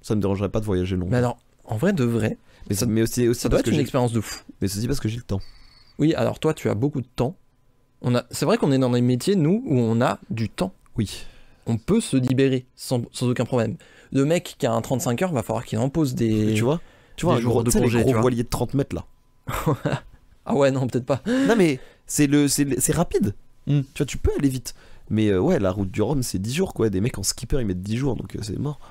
Ça me dérangerait pas de voyager long. Mais alors, en vrai de vrai, mais aussi ça doit être une expérience de fou. Mais c'est aussi parce que j'ai le temps. Oui, alors toi, tu as beaucoup de temps. C'est vrai qu'on est dans des métiers, nous, où on a du temps. Oui. On peut se libérer sans aucun problème. Le mec qui a un 35 heures, va falloir qu'il en pose des... Mais tu vois des jours de congé, les tu gros vois. voiliers de 30 mètres là. Ah ouais, non, peut-être pas. Non mais c'est rapide. Tu vois, tu peux aller vite. Mais ouais, la route du Rhum, c'est 10 jours quoi. Des mecs en skipper, ils mettent 10 jours, donc c'est mort.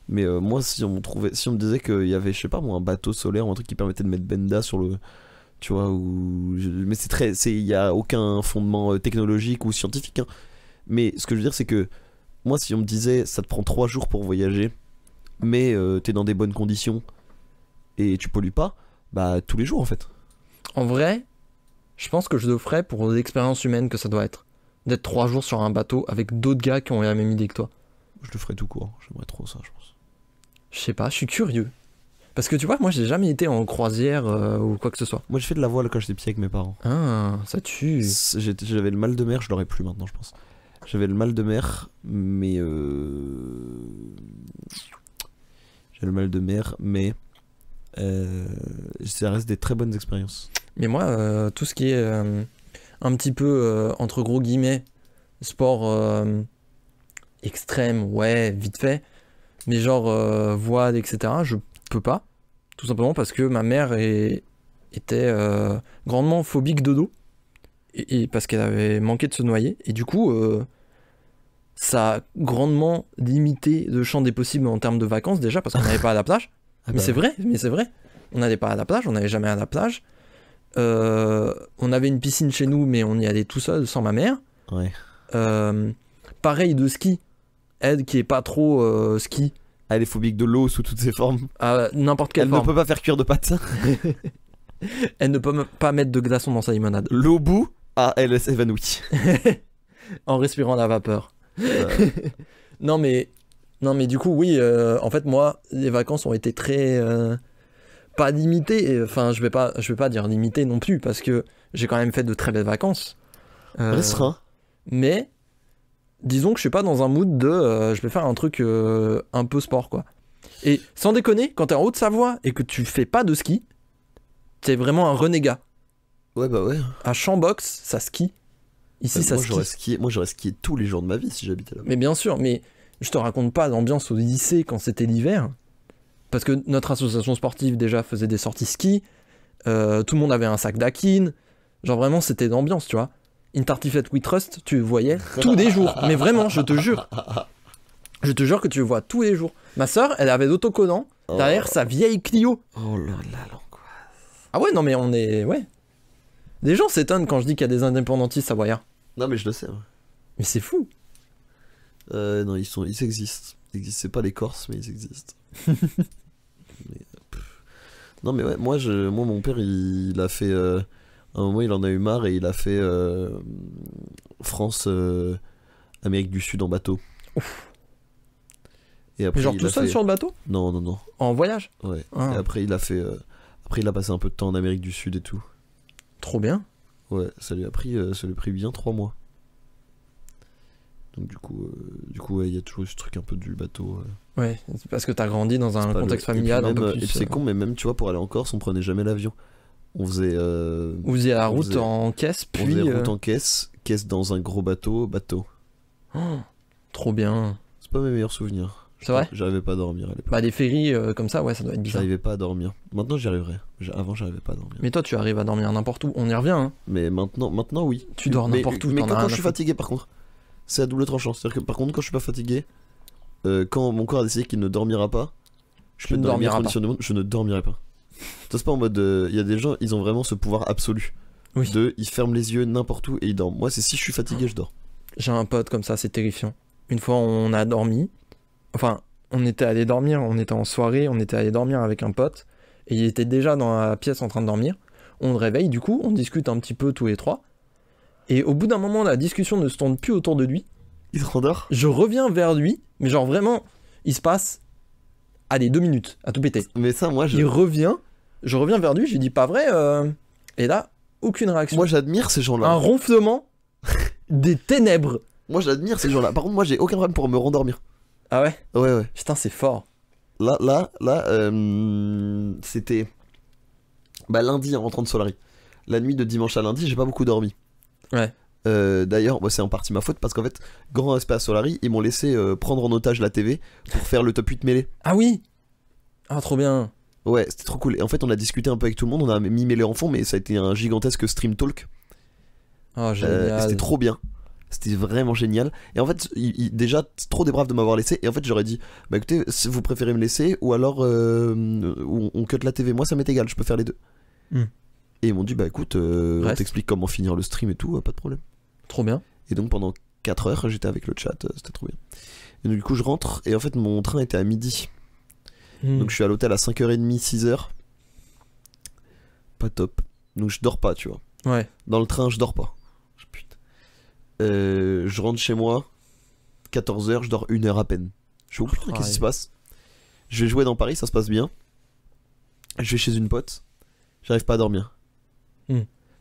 Mais moi, si on me disait qu'il y avait, je sais pas moi, un bateau solaire ou un truc qui permettait de mettre Benda sur le... Tu vois, mais il y a aucun fondement technologique ou scientifique, hein. Mais ce que je veux dire, c'est que moi, si on me disait, ça te prend 3 jours pour voyager, mais t'es dans des bonnes conditions et tu pollues pas, tous les jours en fait. En vrai, je pense que je le ferais pour l'expérience humaine que ça doit être. D'être 3 jours sur un bateau avec d'autres gars qui ont la même idée que toi. Je le ferais tout court, j'aimerais trop ça, je pense. Je sais pas, je suis curieux. Parce que tu vois, moi j'ai jamais été en croisière ou quoi que ce soit. Moi j'ai fait de la voile quand j'étais petit avec mes parents. Ah, ça tue. J'avais le mal de mer, je l'aurais plus maintenant, je pense. J'avais le mal de mer, mais ça reste des très bonnes expériences. Mais moi, tout ce qui est un petit peu, entre gros guillemets, sport extrême, ouais, vite fait, Mais genre voile, etc., je peux pas. Tout simplement parce que ma mère était grandement phobique de d'eau. Et parce qu'elle avait manqué de se noyer. Et du coup, ça a grandement limité le champ des possibles en termes de vacances déjà, parce qu'on n'allait pas à la plage. Ah Mais bah, c'est vrai. On n'allait pas à la plage, on n'allait jamais à la plage. On avait une piscine chez nous, mais on y allait tout seul, sans ma mère. Ouais. Pareil de ski. Elle qui est pas trop ski, Elle est phobique de l'eau sous toutes ses formes. à n'importe quelle Elle forme. ne peut pas faire cuire de pâtes. Elle ne peut pas mettre de glaçons dans sa limonade. L'eau bout, elle s'évanouit. En respirant la vapeur. Euh, Non mais du coup oui, en fait moi les vacances ont été très pas limitées, enfin je vais pas dire limitées non plus parce que j'ai quand même fait de très belles vacances. Restreint. Mais disons que je suis pas dans un mood de je vais faire un truc un peu sport quoi. Et sans déconner, quand t'es en Haute-Savoie et que tu fais pas de ski, t'es vraiment un renégat. Ouais, bah ouais. À Chambox, ça skie. Ici ça skie. Moi, j'aurais skié tous les jours de ma vie si j'habitais là-bas. Mais bien sûr, mais je te raconte pas l'ambiance au lycée quand c'était l'hiver. Parce que notre association sportive déjà faisait des sorties ski. Tout le monde avait un sac d'Akin. Genre vraiment, c'était l'ambiance, tu vois. Intertifet We Trust, tu le voyais tous les jours. Mais vraiment, je te jure. Je te jure que tu le vois tous les jours. Ma soeur, elle avait l'autocollant derrière sa vieille Clio. Oh là là, l'angoisse. Ah ouais, non mais on est... Ouais. Les gens s'étonnent quand je dis qu'il y a des indépendantistes savoyards. Non, mais je le sais. Ouais. Mais c'est fou. Non, ils existent. Ils existent. C'est pas les Corses, mais ils existent. Non, mais ouais, moi, mon père, il a fait. À un moment, il en a eu marre et il a fait France, Amérique du Sud en bateau. Et après, Mais genre il tout a seul fait- sur le bateau? Non, non, non. En voyage? Ouais. Ah. Et après, il a fait. Après, il a passé un peu de temps en Amérique du Sud et tout. Trop bien. Ouais, ça lui a pris bien 3 mois. Donc du coup, ouais, il y a toujours ce truc un peu du bateau. Ouais, c'est parce que t'as grandi dans un C'est pas contexte le- et puis familial un même, peu et plus... puis c'est con, mais même tu vois, pour aller en Corse, on prenait jamais l'avion. On faisait. Vous faisiez la on route faisait- en caisse, On puis... faisait route en caisse dans un gros bateau. Oh, trop bien. C'est pas mes meilleurs souvenirs. C'est vrai? J'arrivais pas à dormir à l'époque. Bah des ferries comme ça, ouais, ça doit être bizarre. J'arrivais pas à dormir. Maintenant j'y arriverai. Avant j'arrivais pas à dormir. Mais toi, tu arrives à dormir n'importe où. On y revient, hein. Mais maintenant oui. Tu dors Mais- n'importe où, Mais t'en as quand rien je à suis foutre. fatigué par contre, c'est à double tranchant. C'est-à-dire que par contre quand je suis pas fatigué, quand mon corps a décidé qu'il ne dormira pas, je peux ne être dans les meilleures dormiras pas. conditions du monde, je ne dormirai pas. Ça c'est pas en mode. Il y a des gens, ils ont vraiment ce pouvoir absolu. Oui. Ils ferment les yeux n'importe où et ils dorment. Moi c'est si je suis fatigué, je dors. J'ai un pote comme ça, c'est terrifiant. Une fois, on a dormi. Enfin, on était allé dormir, on était en soirée, on était allé dormir avec un pote. Et il était déjà dans la pièce en train de dormir. On le réveille, du coup, on discute un petit peu tous les trois. Et au bout d'un moment, la discussion ne se tourne plus autour de lui. Il se rendort. Je reviens vers lui, mais genre vraiment, il se passe, allez, 2 minutes à tout péter. Mais ça moi Il revient, je reviens vers lui, je lui dis pas vrai, et là, aucune réaction. moi j'admire ces gens-là. Un ronflement des ténèbres. Moi j'admire ces gens-là. Par contre moi j'ai aucun problème pour me rendormir. Ah ouais? Ouais ouais. Putain, c'est fort. Là, c'était lundi en rentrant de Solari. La nuit de dimanche à lundi, j'ai pas beaucoup dormi. Ouais. D'ailleurs, c'est en partie ma faute parce qu'en fait, grand respect à Solari, ils m'ont laissé prendre en otage la TV pour faire le top 8 mêlé. Ah oui. Ah, trop bien. Ouais, c'était trop cool. Et en fait, on a discuté un peu avec tout le monde, on a mis mêlé en fond, mais ça a été un gigantesque stream talk. Oh, Et génial. c'était trop bien. C'était vraiment génial. Et en fait, déjà, trop des braves de m'avoir laissé. Et en fait, j'aurais dit, bah écoutez, si vous préférez me laisser, ou alors on cut la TV. Moi, ça m'est égal, je peux faire les deux. Hmm. Et ils m'ont dit, bah écoute, on Reste. t'explique comment finir le stream et tout, pas de problème. Trop bien. Et donc pendant 4 heures, j'étais avec le chat, c'était trop bien. Et donc, du coup, je rentre, et en fait, mon train était à midi. Donc je suis à l'hôtel à 5h30, 6h. Pas top. Donc je dors pas, tu vois. Ouais. Dans le train, je dors pas. Putain. Je rentre chez moi, 14h, je dors 1 heure à peine. Je fais, oh putain, qu'est-ce qui se passe? Je vais jouer dans Paris, ça se passe bien. Je vais chez une pote, j'arrive pas à dormir.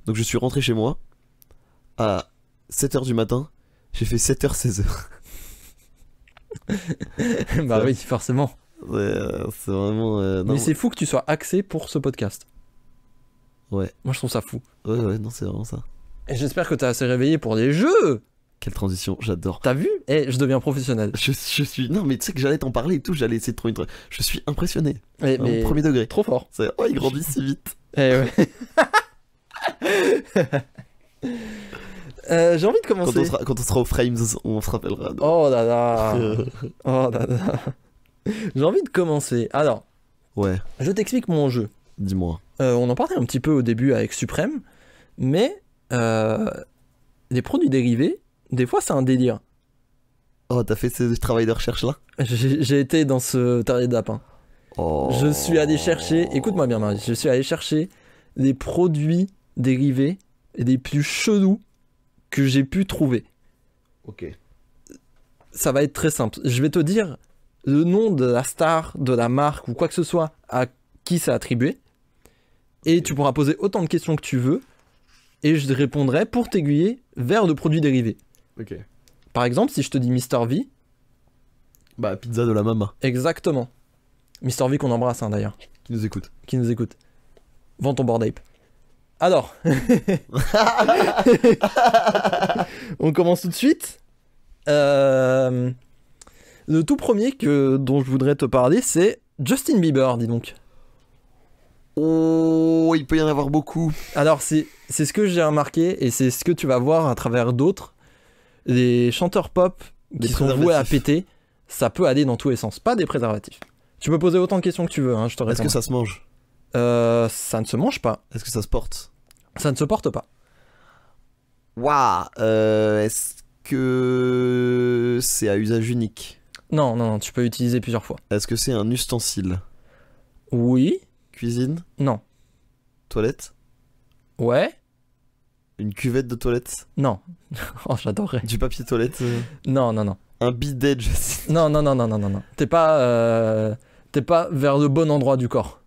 Donc je suis rentré chez moi, à 7h du matin, j'ai fait 7h, 16h. Bah oui, forcément. Ouais, c'est vraiment... non, Mais c'est fou que tu sois axé pour ce podcast. Ouais, Moi, je trouve ça fou. ouais, non, c'est vraiment ça. Et j'espère que t'es assez réveillé pour les jeux. Quelle transition, j'adore. T'as vu? Je deviens professionnel. Je suis... Non, mais tu sais que j'allais t'en parler et tout, j'allais essayer de trouver une... Je suis impressionné. Mais Au premier degré. trop fort. Oh, il grandit si vite. Ouais. J'ai envie de commencer. Quand on sera aux Frames, on se rappellera. Oh là là. Oh là là. J'ai envie de commencer. Alors, Ouais, je t'explique mon jeu. dis-moi. On en parlait un petit peu au début avec Suprême, mais les produits dérivés, des fois c'est un délire. Oh, t'as fait ce travail de recherche là? J'ai été dans ce terrier de lapin. Oh. Je suis allé chercher, écoute-moi bien Marie, je suis allé chercher les produits dérivés les plus chelous que j'ai pu trouver. Ok. Ça va être très simple. Je vais te dire le nom de la star, de la marque ou quoi que ce soit à qui c'est attribué. Et tu pourras poser autant de questions que tu veux. Et je répondrai pour t'aiguiller vers le produit dérivé. Ok. Par exemple, si je te dis Mr V, Bah, pizza de la mama, exactement. Mr V qu'on embrasse hein, d'ailleurs, qui nous écoute. qui nous écoute. Vends ton board ape. Alors, on commence tout de suite. Le tout premier dont je voudrais te parler, c'est Justin Bieber, dis donc. Oh, il peut y en avoir beaucoup. Alors, c'est ce que j'ai remarqué et c'est ce que tu vas voir à travers d'autres. Les chanteurs pop Des qui sont voués à préservatifs. péter, ça peut aller dans tous les sens. Pas des préservatifs. Tu peux poser autant de questions que tu veux, hein, je te Est-ce réponds. que ça se mange? Ça ne se mange pas. Est-ce que ça se porte? Ça ne se porte pas. Waouh. Est-ce que c'est à usage unique? Non, non, non, tu peux utiliser plusieurs fois. Est-ce que c'est un ustensile? Oui. Cuisine? Non. Toilette? Ouais. Une cuvette de toilette? Non. Oh, j'adorerais. Du papier toilette? Non, non, non. Un bidet, je sais. Non, non, non, non, non, non, non. T'es pas vers le bon endroit du corps.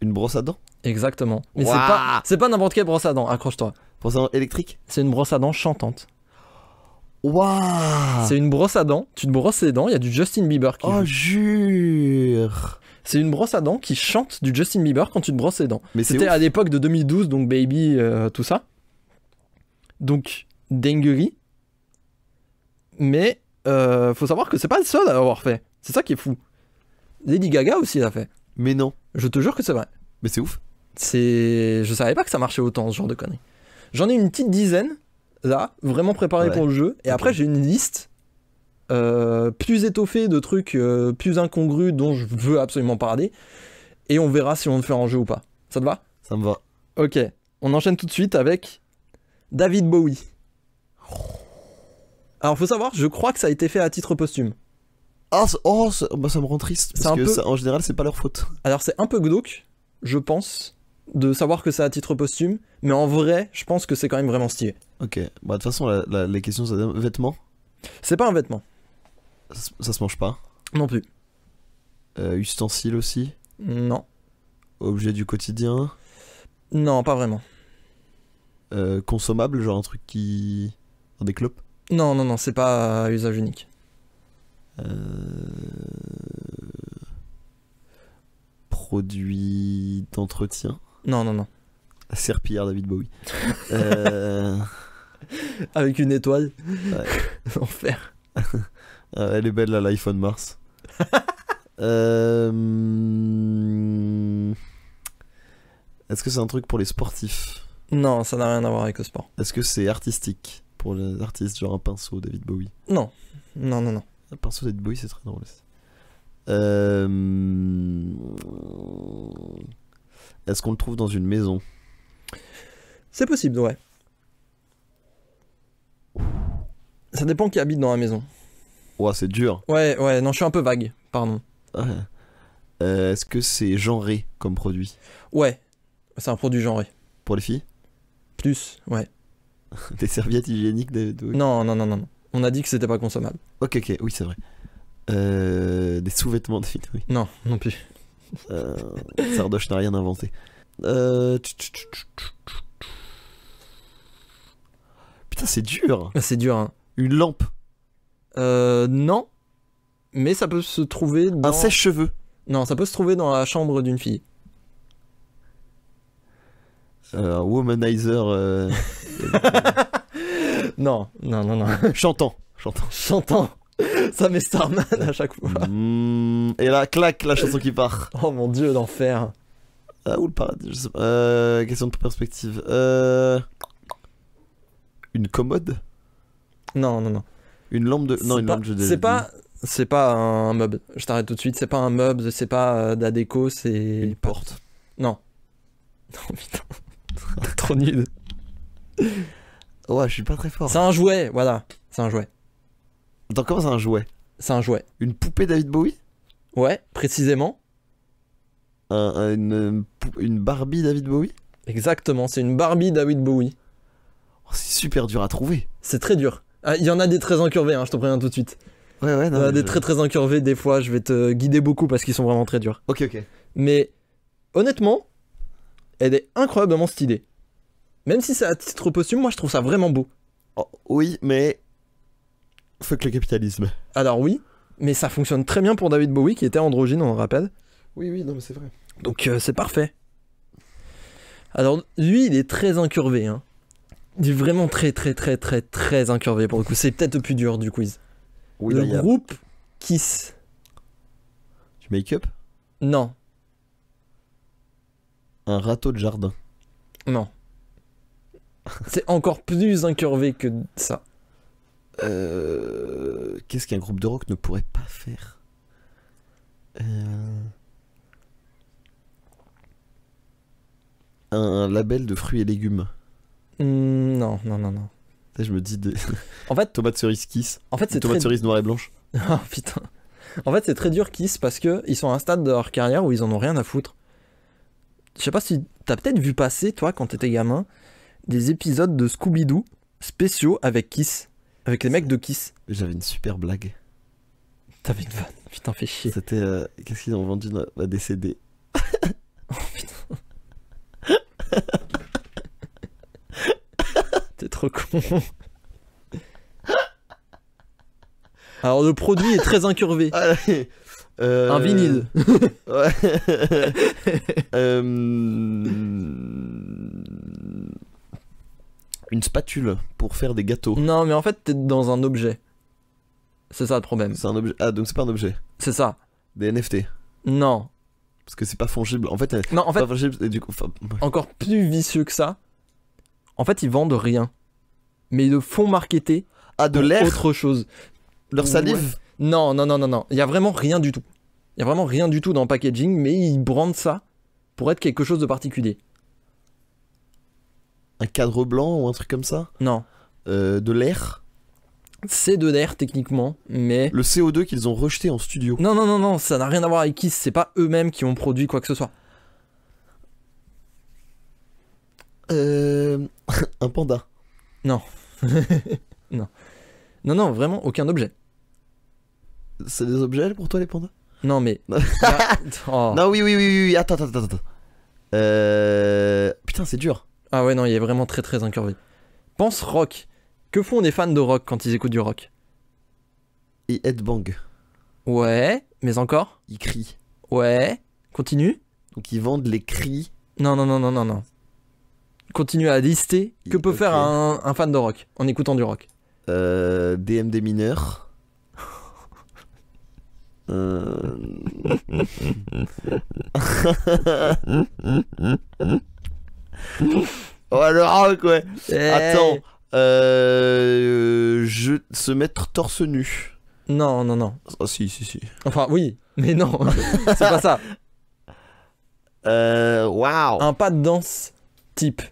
Une brosse à dents? Exactement. Mais Ouah. c'est pas n'importe quelle brosse à dents, accroche-toi. Brosse à dents électrique? C'est une brosse à dents chantante. Waouh. C'est une brosse à dents, tu te brosses les dents, il y a du Justin Bieber qui Oh, joue. jure. C'est une brosse à dents qui chante du Justin Bieber quand tu te brosses les dents. Mais c'est C'était ouf. à l'époque de 2012, donc Baby, tout ça. Donc, dinguerie. Mais, faut savoir que c'est pas le seul à l'avoir fait. C'est ça qui est fou. Lady Gaga aussi l'a fait. Mais non. Je te jure que c'est vrai. Mais c'est ouf. Je savais pas que ça marchait autant, ce genre de conneries. J'en ai une petite dizaine, là, vraiment préparée Ouais. pour le jeu. Et Ok. après, j'ai une liste plus étoffée de trucs plus incongrus dont je veux absolument parler. Et on verra si on le fait en jeu ou pas. Ça te va? Ça me va. Ok. On enchaîne tout de suite avec David Bowie. Alors, faut savoir, je crois que ça a été fait à titre posthume. Ah, bah, ça me rend triste. C'est Parce un que peu- ça, en général, c'est pas leur faute. Alors, c'est un peu glauque, je pense, de savoir que c'est à titre posthume. Mais en vrai, je pense que c'est quand même vraiment stylé. Ok. Bah, de toute façon, les questions, c'est vêtements. C'est pas un vêtement. Ça se mange pas. Non plus. Ustensiles aussi. Non. Objet du quotidien. Non, pas vraiment. Consommable, genre un truc qui. Dans des clopes. Non, non, non, c'est pas à usage unique. Produit d'entretien. Non, non, non. La serpillière David Bowie. Euh, Avec une étoile. Ouais. L'enfer. Elle est belle là, l'iPhone Mars. Est-ce que c'est un truc pour les sportifs? Non, ça n'a rien à voir avec le sport. Est-ce que c'est artistique pour les artistes, genre un pinceau David Bowie? Non. Non, non, non. Un pinceau David Bowie, c'est très drôle aussi. Est-ce qu'on le trouve dans une maison? C'est possible, ouais. Ça dépend qui habite dans la maison. Ouah, c'est dur. Ouais, ouais, non, je suis un peu vague, pardon. Ouais. Est-ce que c'est genré comme produit? Ouais, c'est un produit genré. Pour les filles? Plus, ouais. Des serviettes hygiéniques David Bowie? Non, non, non, non, non. On a dit que c'était pas consommable. Ok, ok, oui, c'est vrai. Des sous-vêtements David Bowie. Non, non plus. Sardoche n'a rien inventé. Putain, c'est dur. C'est dur, hein. Une lampe. Non. Mais ça peut se trouver dans... Un sèche-cheveux. Non, ça peut se trouver dans la chambre d'une fille. Un womanizer. Non, non, non, non. Chantant. Chantant. Ça met Starman à chaque fois. Et là, clac, la chanson qui part. Oh mon dieu, l'enfer. Ah, ou le paradis, je sais pas. Question de perspective. Une commode? Non, non, non. Une lampe de. Non, C'est une pas- lampe de. C'est pas un meuble. Je t'arrête tout de suite. C'est pas un meuble, c'est pas de la déco, c'est. Une porte. Non. Non, putain. T'es trop nul. Ouais, je suis pas très fort. C'est un jouet, voilà. C'est un jouet. Attends, comment c'est un jouet? C'est un jouet. Une poupée David Bowie? Ouais, précisément. Une Barbie David Bowie? Exactement, c'est une Barbie David Bowie. Oh, c'est super dur à trouver. C'est très dur. Ah, il y en a des très incurvés, hein, je te préviens tout de suite. Ouais, Il y en a des très très incurvés, des fois je vais te guider beaucoup parce qu'ils sont vraiment très durs. Ok, ok. Mais honnêtement, elle est incroyablement stylée. Même si c'est à titre posthume, moi je trouve ça vraiment beau. Oh, oui, mais. Fuck le capitalisme. Alors oui, mais ça fonctionne très bien pour David Bowie qui était androgyne, on le rappelle. Oui, oui, non, mais c'est vrai. Donc c'est parfait. Alors lui, il est très incurvé. Hein. Il est vraiment très très très très très incurvé pour le coup. C'est peut-être le plus dur du quiz. Oui, le là, il y a groupe Kiss. du make-up. Non, Un râteau de jardin. non. C'est encore plus incurvé que ça. Qu'est-ce qu'un groupe de rock ne pourrait pas faire? Un label de fruits et légumes. Non, non, non, non. Là, je me dis de. En fait, Tomate cerise kiss. c'est Tomate très... cerise noire et blanche. Oh putain. En fait, c'est très dur Kiss parce que ils sont à un stade de leur carrière où ils en ont rien à foutre. Je sais pas si t'as peut-être vu passer, toi, quand t'étais gamin, des épisodes de Scooby-Doo spéciaux avec Kiss. Avec les mecs de Kiss. J'avais une super blague. T'avais une vanne. Putain, fais chier. C'était. Qu'est-ce qu'ils ont vendu des CD? Oh putain. T'es trop con. Alors, le produit est très incurvé. Allez, Un vinyle. Ouais. Une spatule pour faire des gâteaux. Non, mais en fait, t'es dans un objet. C'est ça le problème. C'est un objet. Ah, donc c'est pas un objet. C'est ça. Des NFT. Non. Parce que c'est pas fongible. En fait, Non, en fait, pas fongible et du coup. Ouais. encore plus vicieux que ça. En fait, ils vendent rien. Mais ils le font marketer Ah, de pour l'air. autre chose. Leur salive. Non, non, non, non, non. Il y a vraiment rien du tout. Il y a vraiment rien du tout dans le packaging, mais ils brandent ça pour être quelque chose de particulier. Un cadre blanc ou un truc comme ça. Non. De l'air. C'est de l'air techniquement, mais... Le CO2 qu'ils ont rejeté en studio. Non, non, non, non, ça n'a rien à voir avec Kiss. C'est pas eux-mêmes qui ont produit quoi que ce soit. Un panda. Non. Non. Non, non, vraiment aucun objet. C'est des objets pour toi, les pandas? Non, mais... Oh. Non, oui, oui, oui, oui, oui. Attends. Putain, c'est dur. Ah ouais, non, il est vraiment très très incurvé. Pense rock. Que font les fans de rock quand ils écoutent du rock? Et headbang. Ouais, mais encore? Ils crient. Ouais. Continue. Donc ils vendent les cris. Non, non, non, non, non, non. Continue à lister. Que peut Ok. faire un fan de rock en écoutant du rock? DMD mineurs. Oh le rock, ouais. Attends. Se mettre torse nu. Non, non, non. Ah si. Enfin, oui, mais non. C'est pas ça. Waouh. Un pas de danse type.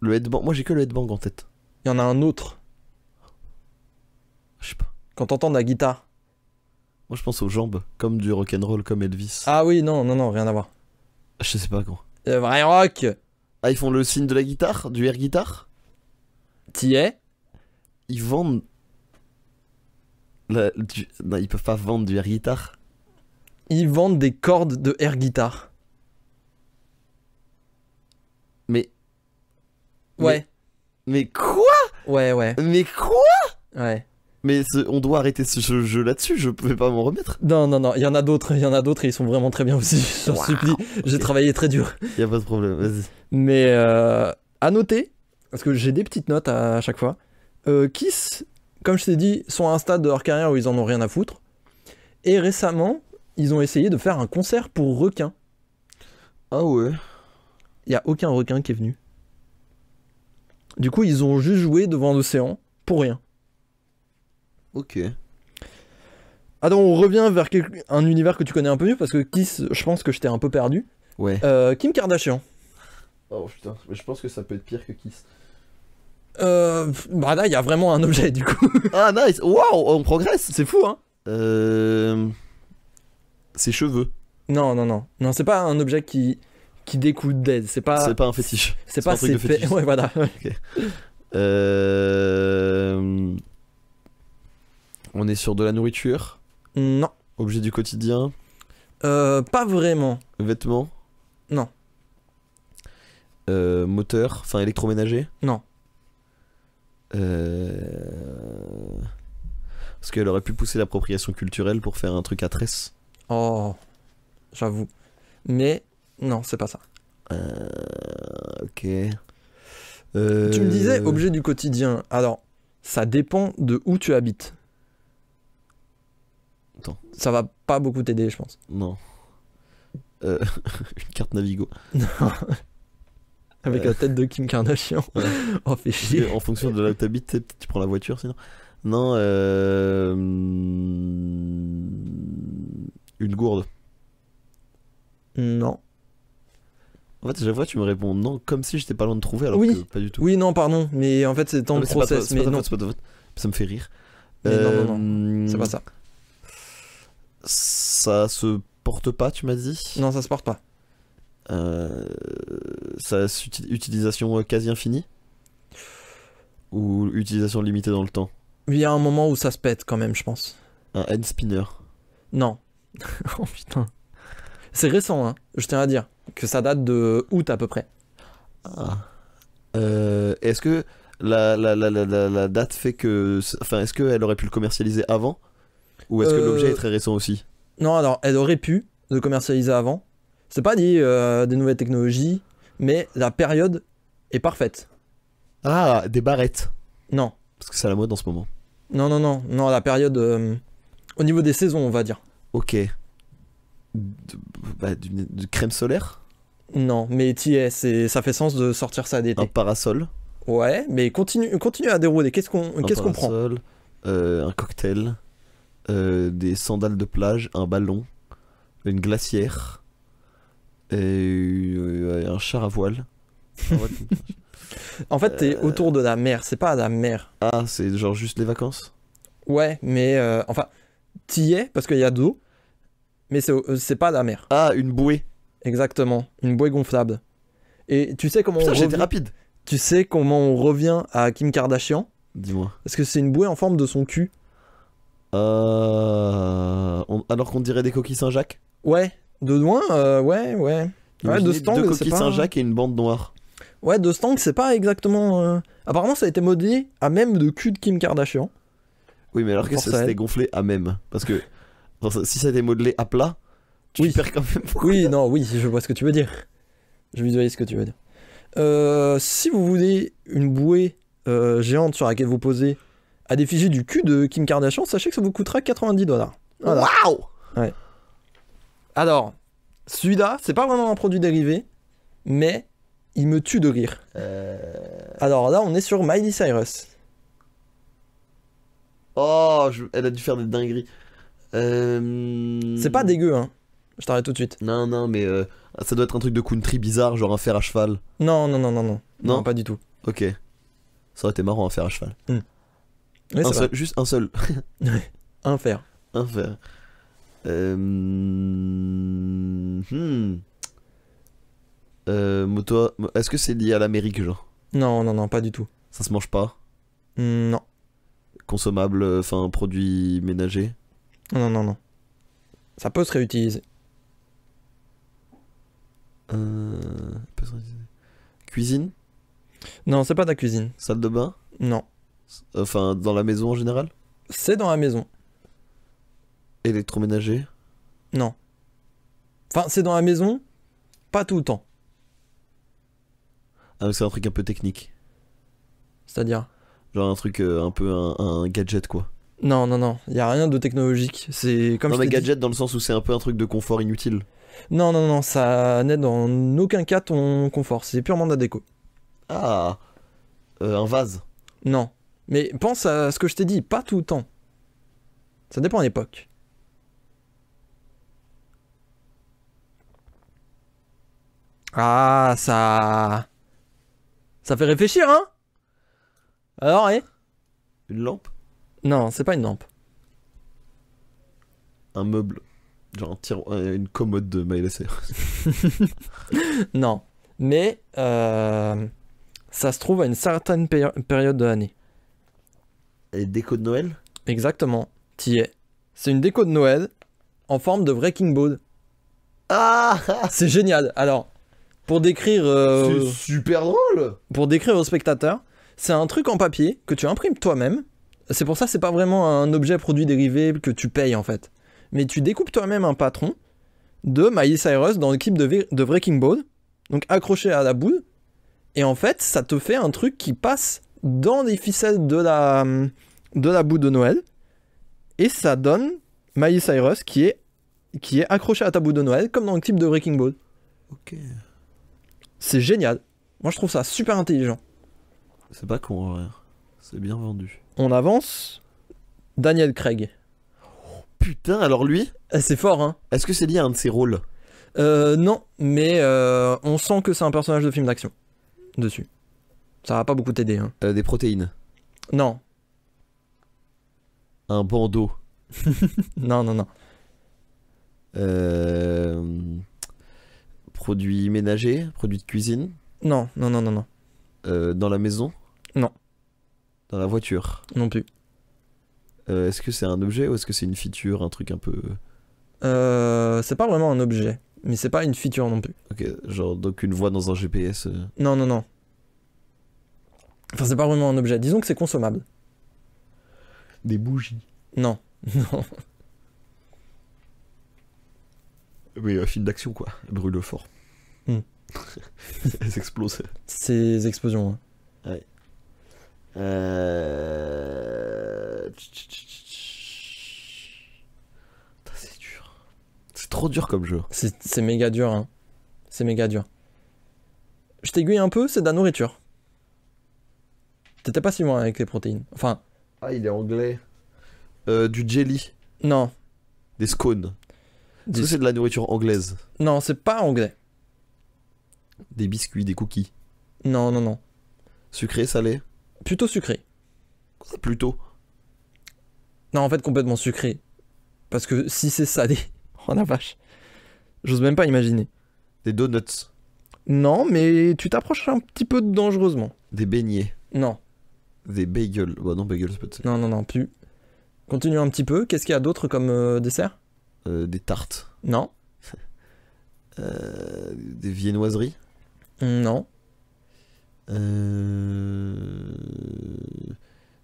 Le headbang. Moi j'ai que le headbang en tête. Il y en a un autre. Je sais pas. Quand t'entends de la guitare. Moi je pense aux jambes. Comme du rock'n'roll, comme Elvis. Ah oui, non, non, non, rien à voir. Je sais pas quoi. Vrai rock. Ah, ils font le signe de la guitare, du air guitare. T'y es? Ils vendent. Non, ils peuvent pas vendre du air guitare. Ils vendent des cordes de air guitare. Mais. Ouais. Mais quoi? Ouais, ouais. Mais quoi? Ouais. Mais on doit arrêter ce jeu là-dessus, je pouvais pas m'en remettre. Non, non, non, il y en a d'autres et ils sont vraiment très bien aussi. Je t'en Wow. supplie, j'ai travaillé très dur. Y a pas de problème, vas-y. Mais à noter, parce que j'ai des petites notes à chaque fois. Kiss, comme je t'ai dit, sont à un stade de leur carrière où ils en ont rien à foutre. Et récemment, ils ont essayé de faire un concert pour requins. Ah ouais. Il y a aucun requin qui est venu. Du coup, ils ont juste joué devant l'océan pour rien. Ok. Alors, on revient vers un univers que tu connais un peu mieux parce que Kiss, je pense que je t'ai un peu perdu. Ouais. Kim Kardashian. Oh putain, mais je pense que ça peut être pire que Kiss. Bah là, il y a vraiment un objet du coup. Ah nice, waouh, on progresse. C'est fou, hein? Ses cheveux. Non, c'est pas un objet qui découle d'aide. C'est pas un fétiche. C'est pas un truc de ses fétiche. Ouais, voilà. On est sur de la nourriture, Non. objet du quotidien, Pas vraiment. vêtements. Non. Moteur, enfin électroménager. Non. Parce qu'elle aurait pu pousser l'appropriation culturelle pour faire un truc à tresse. Oh, j'avoue. Mais non, c'est pas ça. Ok. Tu me disais objet du quotidien. Alors, ça dépend de où tu habites. Attends. Ça va pas beaucoup t'aider, je pense. Non. Une carte Navigo. Avec la tête de Kim Kardashian. Ouais. Oh, fait chier. En fonction de là où t'habites, tu prends la voiture sinon. Non, une gourde. Non. En fait, à chaque fois, tu me réponds non, comme si j'étais pas loin de trouver, alors Oui. que pas du tout. Oui, non, pardon. Mais en fait, c'est Non, ton mais c'est pas process. ta- Mais c'est pas ta non. faute, c'est pas ta faute. Ça me fait rire. Mais non, c'est pas ça. Ça se porte pas, tu m'as dit. Non, ça se porte pas. Ça a utilisation quasi infinie. Ou utilisation limitée dans le temps. Il y a un moment où ça se pète quand même, je pense. Un hand spinner. Non. Oh putain. C'est récent, hein. Je tiens à dire que ça date de août à peu près. Ah. Est-ce que la date fait que... Enfin, est-ce qu'elle aurait pu le commercialiser avant? Ou est-ce que l'objet est très récent aussi? Non, alors, elle aurait pu le commercialiser avant. C'est pas dit des nouvelles technologies, mais la période est parfaite. Ah, des barrettes. Non. Parce que c'est à la mode en ce moment. Non, la période... au niveau des saisons, on va dire. Ok. Du crème solaire? Non, mais t'y es, ça fait sens de sortir ça d'été. Un parasol? Ouais, mais continue à dérouler. Qu'est-ce qu'on prend? Parasol, un cocktail, des sandales de plage, un ballon, une glacière, et un char à voile. En fait, t'es autour de la mer, c'est pas à la mer. Ah, c'est genre juste les vacances? Ouais, mais enfin, t'y es parce qu'il y a de l'eau, mais c'est pas à la mer. Ah, une bouée. Exactement, une bouée gonflable. Et tu sais comment Putain, on j'étais revient... rapide. Tu sais comment on revient à Kim Kardashian? Dis-moi. Parce que c'est une bouée en forme de son cul. Alors qu'on dirait des coquilles Saint-Jacques? Ouais, de loin, ouais. Ouais, Imaginez de Stang, deux c'est coquilles pas... Saint-Jacques et une bande noire. Ouais, de Stang, c'est pas exactement... Apparemment, ça a été modelé à même de cul de Kim Kardashian. Oui, mais alors que Force à ça elle. s'était gonflé à même. Parce que enfin, si ça a été modelé à plat, tu Oui. perds quand même beaucoup. Oui, non, oui, je vois ce que tu veux dire. Je visualise ce que tu veux dire. Si vous voulez une bouée géante sur laquelle vous posez à l'effigie du cul de Kim Kardashian, sachez que ça vous coûtera $90. Voilà. Waouh! Alors, celui-là, c'est pas vraiment un produit dérivé, mais il me tue de rire. Alors là, on est sur Miley Cyrus. Oh, elle a dû faire des dingueries. C'est pas dégueu, hein. Je t'arrête tout de suite. Non, mais ça doit être un truc de country bizarre, genre un fer à cheval. Non. Non Non, pas du tout. Ok. Ça aurait été marrant un fer à cheval. Oui, Un c'est seul, vrai. juste un seul. Un fer. Un fer. Est-ce que c'est lié à l'Amérique, genre? Non, pas du tout. Ça se mange pas? Non. Consommable, enfin, produit ménager? Non. Ça peut se réutiliser. Cuisine? Non, c'est pas de la cuisine. Salle de bain? Non. Enfin, dans la maison en général? C'est dans la maison. Électroménager? Non. Enfin, c'est dans la maison, pas tout le temps. Ah, mais c'est un truc un peu technique. C'est-à-dire? Genre un truc un peu un gadget quoi. Non, non, non, il y a rien de technologique. C'est comme Non je mais t'ai dit. gadget dans le sens où c'est un peu un truc de confort inutile. Non, non, non, ça n'aide en aucun cas ton confort. C'est purement de la déco. Ah, un vase. Non. Mais pense à ce que je t'ai dit, pas tout le temps. Ça dépend de l'époque. Ah, ça fait réfléchir, hein? Alors, Une lampe. Non, c'est pas une lampe. Un meuble. Genre une commode de Miley Cyrus. Non. Mais ça se trouve à une certaine période de l'année. Et déco de Noël. Exactement. T'y es. C'est une déco de Noël en forme de Wrecking Ball. Ah, C'est génial. Alors, pour décrire, c'est super drôle. aux spectateurs, c'est un truc en papier que tu imprimes toi-même. C'est pour ça que c'est pas vraiment un objet produit dérivé que tu payes en fait. Mais tu découpes toi-même un patron de Miley Cyrus dans l'équipe de Wrecking Ball, donc accroché à la boule. Et en fait, ça te fait un truc qui passe dans les ficelles de la boule de Noël. Et ça donne Miley Cyrus qui est accroché à ta boule de Noël, comme dans le clip de Wrecking Ball. Ok. C'est génial. Moi, je trouve ça super intelligent. C'est pas con en vrai. C'est bien vendu. On avance. Daniel Craig. Putain, alors lui, C'est fort, hein? est-ce que c'est lié à un de ses rôles? Non, mais on sent que c'est un personnage de film d'action dessus. Ça va pas beaucoup t'aider, hein. Des protéines. Non, Un bandeau. non, non, non. Produits ménagers, produits de cuisine. Non, non, non, non, non. Dans la maison. Non. Dans la voiture. Non plus. Est-ce que c'est un objet ou est-ce que c'est une feature, un truc un peu... C'est pas vraiment un objet, mais c'est pas une feature non plus. Ok, genre donc une voix dans un GPS. Non, non, non. Enfin, c'est pas vraiment un objet. Disons que c'est consommable. Des bougies. Non, non. Oui, un film d'action quoi. Brûle fort. Hmm. Elles explosent. Ces explosions. Hein. Putain, c'est dur. C'est trop dur comme jeu. C'est méga dur, hein. C'est méga dur. Je t'aiguille un peu, c'est de la nourriture. T'étais pas si loin avec les protéines. Enfin, Ah, il est anglais. Du jelly. non. Des scones. Est-ce que Des- c'est de la nourriture anglaise? Non, c'est pas anglais. Des biscuits, des cookies. Non, non, non. Sucré, salé? Plutôt sucré. Quoi, plutôt. Non, en fait, complètement sucré. Parce que si c'est salé, oh la vache. J'ose même pas imaginer. Des donuts. Non, mais tu t'approches un petit peu dangereusement. Des beignets. Non, Des bagels. Bah non, bagels, c'est pas de ça. non, non, non, plus. Continue un petit peu. Qu'est-ce qu'il y a d'autre comme dessert? Des tartes. Non, Des viennoiseries. non,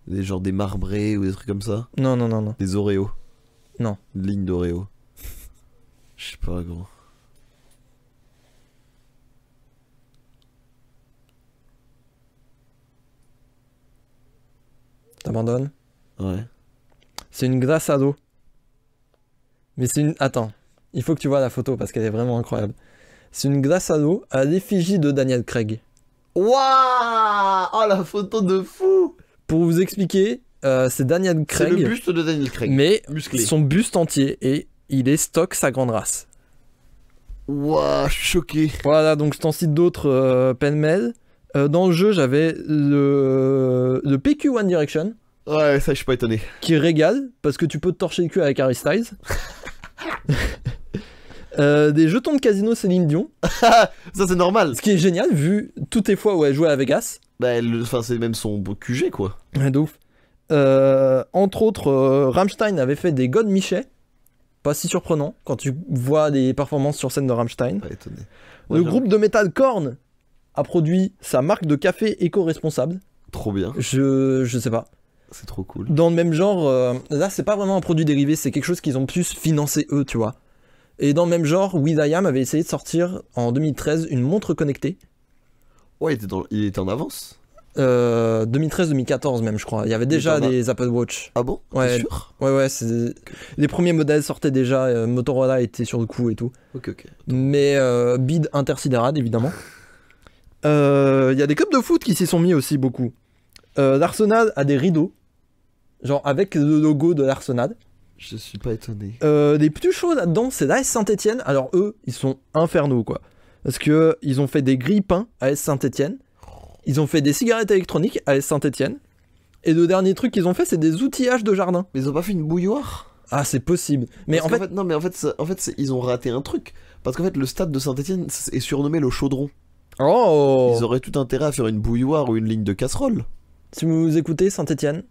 Des genres des marbrés ou des trucs comme ça. non, non, non, non. Des Oreos. Non. Une ligne d'Oreo. Je sais pas, gros. T'abandonnes? Ouais. C'est une glace à l'eau. Mais c'est une... Attends, il faut que tu vois la photo parce qu'elle est vraiment incroyable. C'est une glace à l'eau à l'effigie de Daniel Craig. Waouh! Oh la photo de fou! Pour vous expliquer, c'est Daniel C'est le Craig, buste de Daniel Craig. mais musclé. son buste entier et il est stock sa grande race. Waouh, je suis choqué. Voilà, donc je t'en cite d'autres pêle-mêle. Dans le jeu, j'avais le PQ One Direction Ouais, ça, je suis pas étonné. qui régale parce que tu peux te torcher le cul avec Harry Styles. Des jetons de casino Céline Dion, Ça, c'est normal. ce qui est génial vu toutes les fois où elle jouait à Vegas. Bah, enfin, c'est même son QG, quoi. Ouais, de ouf. Entre autres, Rammstein avait fait des God Miché. Pas si surprenant quand tu vois des performances sur scène de Rammstein. Pas étonné. Le Ouais, groupe de métal Korn a produit sa marque de café éco-responsable. Trop bien. Je sais pas. C'est trop cool. Dans le même genre, là c'est pas vraiment un produit dérivé, c'est quelque chose qu'ils ont plus financé eux, tu vois. Et dans le même genre, will.i.am avait essayé de sortir en 2013 une montre connectée. Ouais, il était en avance. 2013-2014 même, je crois. Il y avait déjà t'en as- des Apple Watch. Ah bon? Ouais. T'es sûr? Ouais, les premiers modèles sortaient déjà. Motorola était sur le coup et tout. Ok. Mais bid intersidéral, évidemment. Il y a des clubs de foot qui s'y sont mis aussi beaucoup. L'Arsenal a des rideaux. Genre avec le logo de l'Arsenal. Je suis pas étonné. Les plus chauds là-dedans, c'est l'AS Saint-Etienne. Alors eux, ils sont infernaux quoi. Parce que ils ont fait des grille-pains à AS Saint-Etienne. Ils ont fait des cigarettes électroniques à AS Saint-Etienne. Et le dernier truc qu'ils ont fait, c'est des outillages de jardin. Mais ils ont pas fait une bouilloire? Ah, c'est possible. Mais Parce qu'en fait, non, mais ils ont raté un truc. Parce qu'en fait, le stade de Saint-Etienne est surnommé le Chaudron. Oh, Ils auraient tout intérêt à faire une bouilloire ou une ligne de casserole. si vous écoutez Saint-Etienne,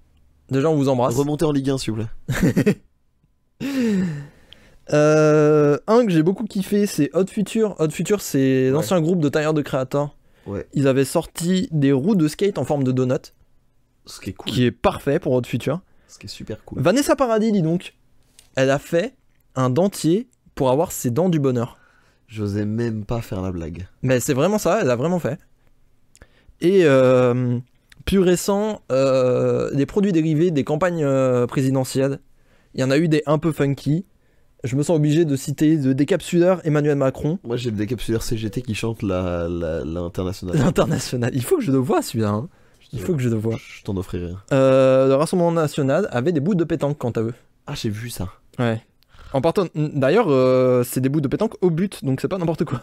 déjà on vous embrasse. Remontez en Ligue 1, s'il vous plaît. Un que j'ai beaucoup kiffé, c'est Hot Future. Hot Future, c'est l'ancien groupe de tailleurs de créateurs. Ouais. Ils avaient sorti des roues de skate en forme de donut, Ce qui est cool. qui est parfait pour Hot Future. Ce qui est super cool. Vanessa Paradis, dis donc, elle a fait un dentier pour avoir ses dents du bonheur. J'osais même pas faire la blague. Mais c'est vraiment ça, elle a vraiment fait. Et plus récent, des produits dérivés des campagnes présidentielles. Il y en a eu des un peu funky. Je me sens obligé de citer le décapsuleur Emmanuel Macron. Moi, j'ai le décapsuleur CGT qui chante l'international. L'international. Il faut que je le voie celui-là. Hein. Il faut que je le voie. Je t'en offrirai un. Le Rassemblement National avait des bouts de pétanque quant à eux. Ah, j'ai vu ça. Ouais. En partant. D'ailleurs, c'est des bouts de pétanque au but, donc c'est pas n'importe quoi.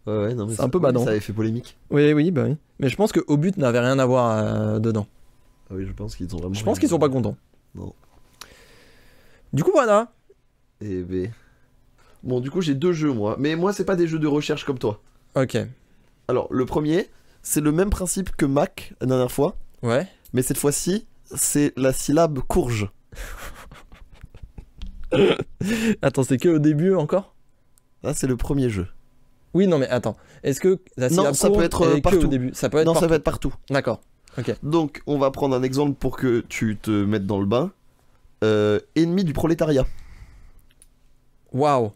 Ouais, non, mais C'est un peu badant. Ça avait fait polémique. Oui, bah oui. Mais je pense que au but n'avait rien à voir dedans. Ah oui, je pense qu'ils ont vraiment. Je pense qu'ils sont pas contents. Non. Du coup, voilà. Et ben. Bon, du coup, j'ai 2 jeux, moi. Mais moi, c'est pas des jeux de recherche comme toi. Ok. Alors, le premier, c'est le même principe que Mac la dernière fois. Ouais. Mais cette fois-ci, c'est la syllabe courge. Attends, c'est que au début encore? Là, c'est le premier jeu. Oui, non, mais attends. Est-ce que la Non, syllabe ça peut courte être, est que partout. au début? Ça peut être Non, partout. ça va être partout. D'accord. Ok. Donc, on va prendre un exemple pour que tu te mettes dans le bain. Ennemi du prolétariat. Waouh.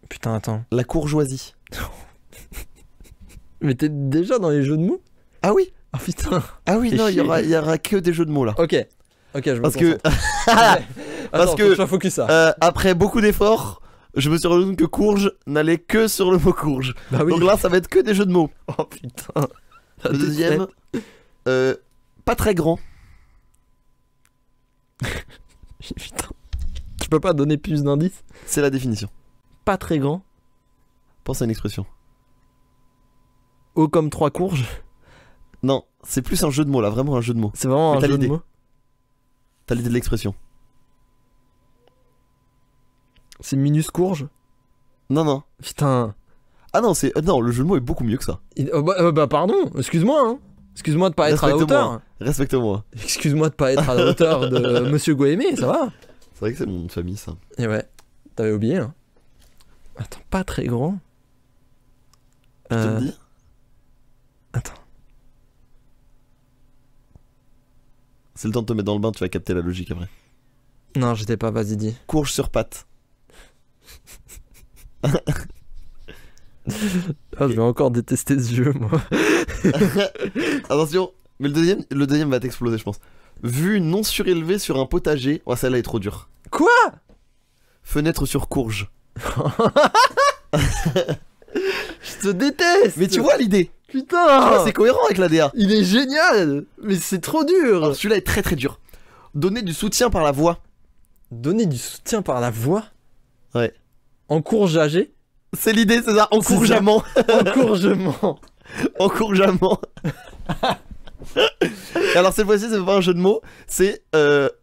Putain, attends. La courgeoisie. Mais t'es déjà dans les jeux de mots? Ah oui. Ah putain. Ah oui, Fais non, il chier. y aura que des jeux de mots là. Ok. Ok, je me Parce que concentre. Attends, que- faut que je sois focus ça. après beaucoup d'efforts, je me suis rendu compte que courge n'allait que sur le mot courge. Bah oui. Donc là, ça va être que des jeux de mots. Oh putain. Le deuxième, pas très grand. Putain. Tu peux pas donner plus d'indices? C'est la définition. Pas très grand. Pense à une expression. Haut comme 3 courges. Non, c'est plus un jeu de mots là, vraiment un jeu de mots. C'est vraiment Mais un t'as jeu de l'idée. mots. T'as l'idée de l'expression. C'est minus courge. Non. Putain. Ah non, non, le jeu de mots est beaucoup mieux que ça. Bah pardon, excuse-moi hein. Excuse-moi de pas être à la hauteur. Respecte-moi. Excuse-moi de pas être à la hauteur de Monsieur Goémé, ça va? C'est vrai que c'est mon nom de famille ça. Et ouais, t'avais oublié hein. Attends, pas très grand. Je te le dis. Attends. C'est le temps de te mettre dans le bain, tu vas capter la logique après. Non, j'étais pas, vas-y dis. Courge sur patte. Ah, je vais encore détester ce jeu moi. Attention, mais le deuxième va t'exploser, je pense. Vue non surélevée sur un potager. Oh, celle-là est trop dure. Quoi? Fenêtre sur courge. Je te déteste. Mais tu vois l'idée. Putain. C'est cohérent avec l'ADA. Il est génial. Mais c'est trop dur. Alors celui-là est très très dur. Donner du soutien par la voix. Donner du soutien par la voix. Ouais. Encourager. C'est l'idée, c'est ça. Encouragement. Encouragement. Encouragement. Et alors cette fois-ci, c'est pas un jeu de mots, c'est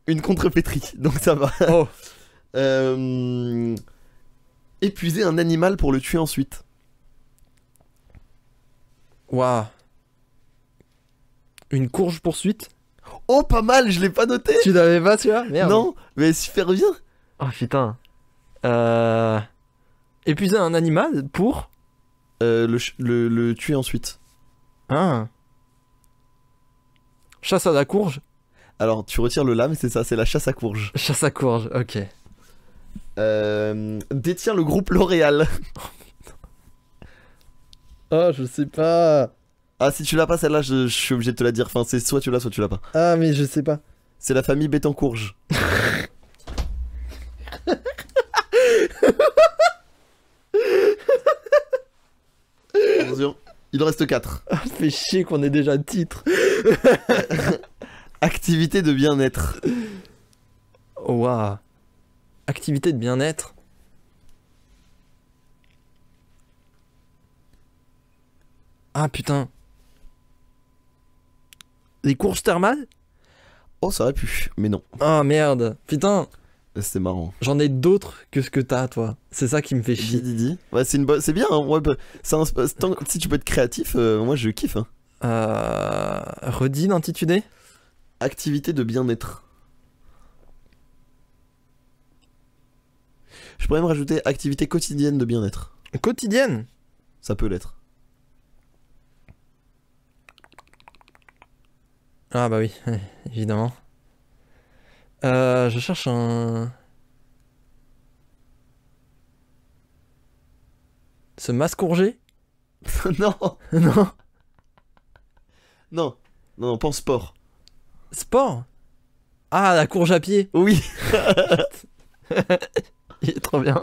une contrepétrie. Donc ça va. Oh. Épuiser un animal pour le tuer ensuite. Waouh. Une courge poursuite. Oh, pas mal, je l'ai pas noté. Tu l'avais pas, tu vois? Merde. Non, mais super bien. Oh putain. Épuiser un animal pour. Le tuer ensuite. Ah. Chasse à la courge. Alors, tu retires le là, mais c'est ça, c'est la chasse à courge. Chasse à courge, ok. Détient le groupe L'Oréal. Oh, je sais pas. Ah, si tu l'as pas, celle-là, je suis obligé de te la dire. Enfin, c'est soit tu l'as, soit tu l'as pas. Ah, mais je sais pas. C'est la famille Bettencourge. Attention, il en reste 4. Ah, ça fait chier qu'on ait déjà le titre. Activité de bien-être. Oh, waouh. Activité de bien-être. Ah, putain. Les courses thermales? Oh, ça aurait pu, mais non. Ah, merde. Putain, C'était marrant. j'en ai d'autres que ce que t'as, toi. C'est ça qui me fait chier. Didi. Ouais, c'est une bonne. C'est bien, hein. Ouais, bah, si tu peux être créatif, moi je kiffe. Hein. Redis l'intitulé? Activité de bien-être. Je pourrais me rajouter activité quotidienne de bien-être. Quotidienne. Ça peut l'être. Ah bah oui, évidemment. Je cherche un... Se mascourger? Non, Non. non, non, pense sport. Sport? Ah, la courge à pied. Oui. Il est trop bien.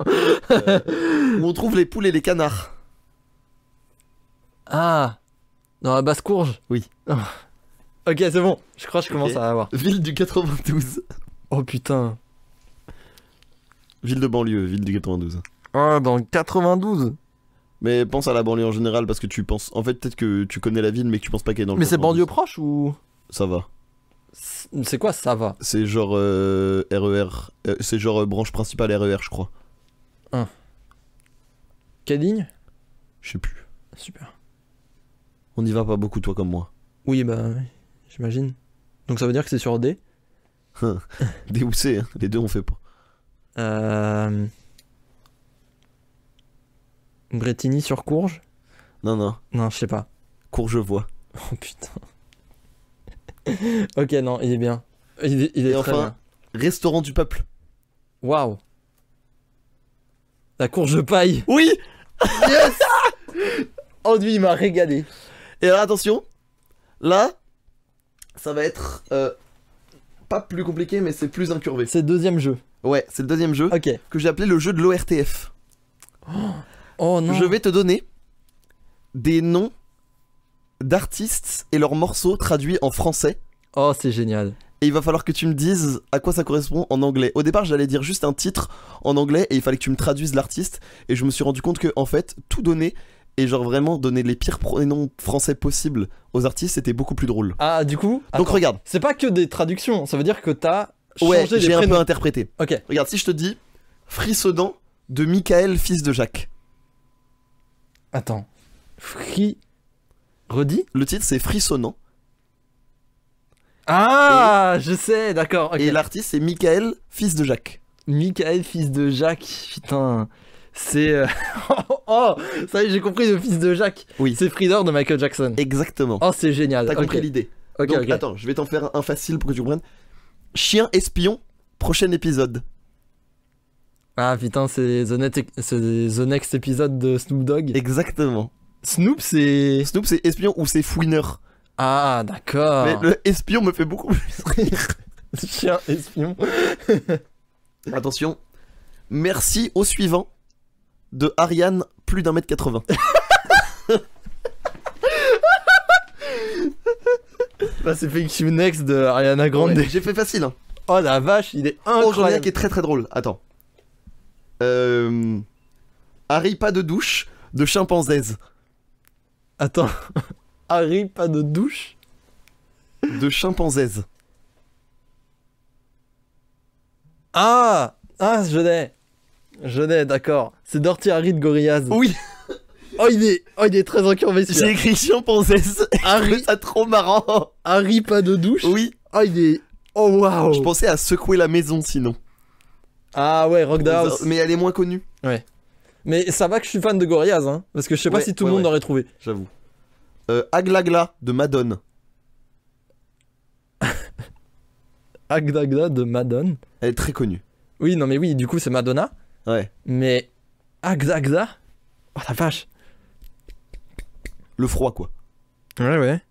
Où on trouve les poules et les canards. Ah, dans la basse courge? Oui. Oh. Ok, c'est bon. Je crois que je commence Ok. à avoir. Ville du 92. Oh putain. Ville de banlieue, ville du 92. Ah, dans le 92. Mais pense à la banlieue en général parce que tu penses. En fait, peut-être que tu connais la ville mais que tu penses pas qu'elle est dans le Mais c'est 92. banlieue proche ou... Ça va. C'est quoi ça va? C'est genre RER. C'est genre branche principale RER, je crois. Quelle ligne? Je sais plus. Super. On y va pas beaucoup, toi comme moi. Oui, bah, oui, j'imagine. Donc ça veut dire que c'est sur D. Des ou C, hein. Les deux on fait pas. Bretigny sur Courge? Non, non. Non, je sais pas. Courgevoie. Oh putain. Ok, non, il est bien. Il est Et très enfin, bien. restaurant du peuple. Waouh. La courge de paille. Oui. Yes. Oh, lui, il m'a régalé. Et alors attention, là, ça va être pas plus compliqué, mais c'est plus incurvé. C'est le deuxième jeu. Ouais, c'est le deuxième jeu Ok. que j'ai appelé le jeu de l'ORTF. Oh non. Je vais te donner des noms d'artistes et leurs morceaux traduits en français. Oh, c'est génial. Et il va falloir que tu me dises à quoi ça correspond en anglais. Au départ, j'allais dire juste un titre en anglais et il fallait que tu me traduises l'artiste. Et je me suis rendu compte que, en fait, tout donner et genre vraiment donner les pires prénoms français possibles aux artistes, c'était beaucoup plus drôle. Ah, du coup. Donc attends. regarde. C'est pas que des traductions. Ça veut dire que t'as Ouais, changé j'ai les un peu prénoms. interprété. Ok. Regarde, si je te dis Frissonnant de Michael, fils de Jacques. Attends. Free. Redis? Le titre, c'est Frissonnant. Ah, je sais, d'accord. Ok. Et l'artiste, c'est Michael, fils de Jacques. Michael, fils de Jacques. Putain. C'est. Oh, ça y est, j'ai compris le fils de Jacques. Oui. C'est Freeder de Michael Jackson. Exactement. Oh, c'est génial. T'as Ok. compris l'idée. Ok, Donc, ok. attends, je vais t'en faire un facile pour que tu comprennes. Chien espion, prochain épisode. Ah putain, c'est the next épisode de Snoop Dogg. Exactement. Snoop, c'est. Snoop, c'est espion ou c'est fouineur. Ah, d'accord. Mais le espion me fait beaucoup plus rire. Chien espion. Attention. Merci au suivant de Ariane, plus d'1m80. Bah, c'est Fake You Next de Ariana Grande. Ouais, j'ai fait facile. Hein. Oh la vache, il est Oh, j'en ai un incroyable. qui est très très drôle. Attends. Harry, pas de douche de chimpanzèse. Attends. Harry, pas de douche? De chimpanzèse. Ah, je l'ai. Je l'ai, d'accord. C'est Dirty Harry de Gorillaz. Oui, Oh, il est très incurvé j'ai celui-là. écrit chimpanzèse. Je Harry, trouve ça trop marrant. Harry, pas de douche? Oui, Oh, il est. Oh, waouh. je pensais à secouer la maison sinon. Ah ouais, Rock the House. Mais elle est moins connue, Mais ça va que je suis fan de Gorillaz, hein. Parce que je sais pas Ouais, si tout le ouais, monde ouais. aurait trouvé. j'avoue. Aglagla de Madone. Agdagda de Madone. Elle est très connue. Oui, non, mais oui, du coup, c'est Madonna. Ouais. Mais. Agda. Oh la vache. Le froid, quoi. Ouais.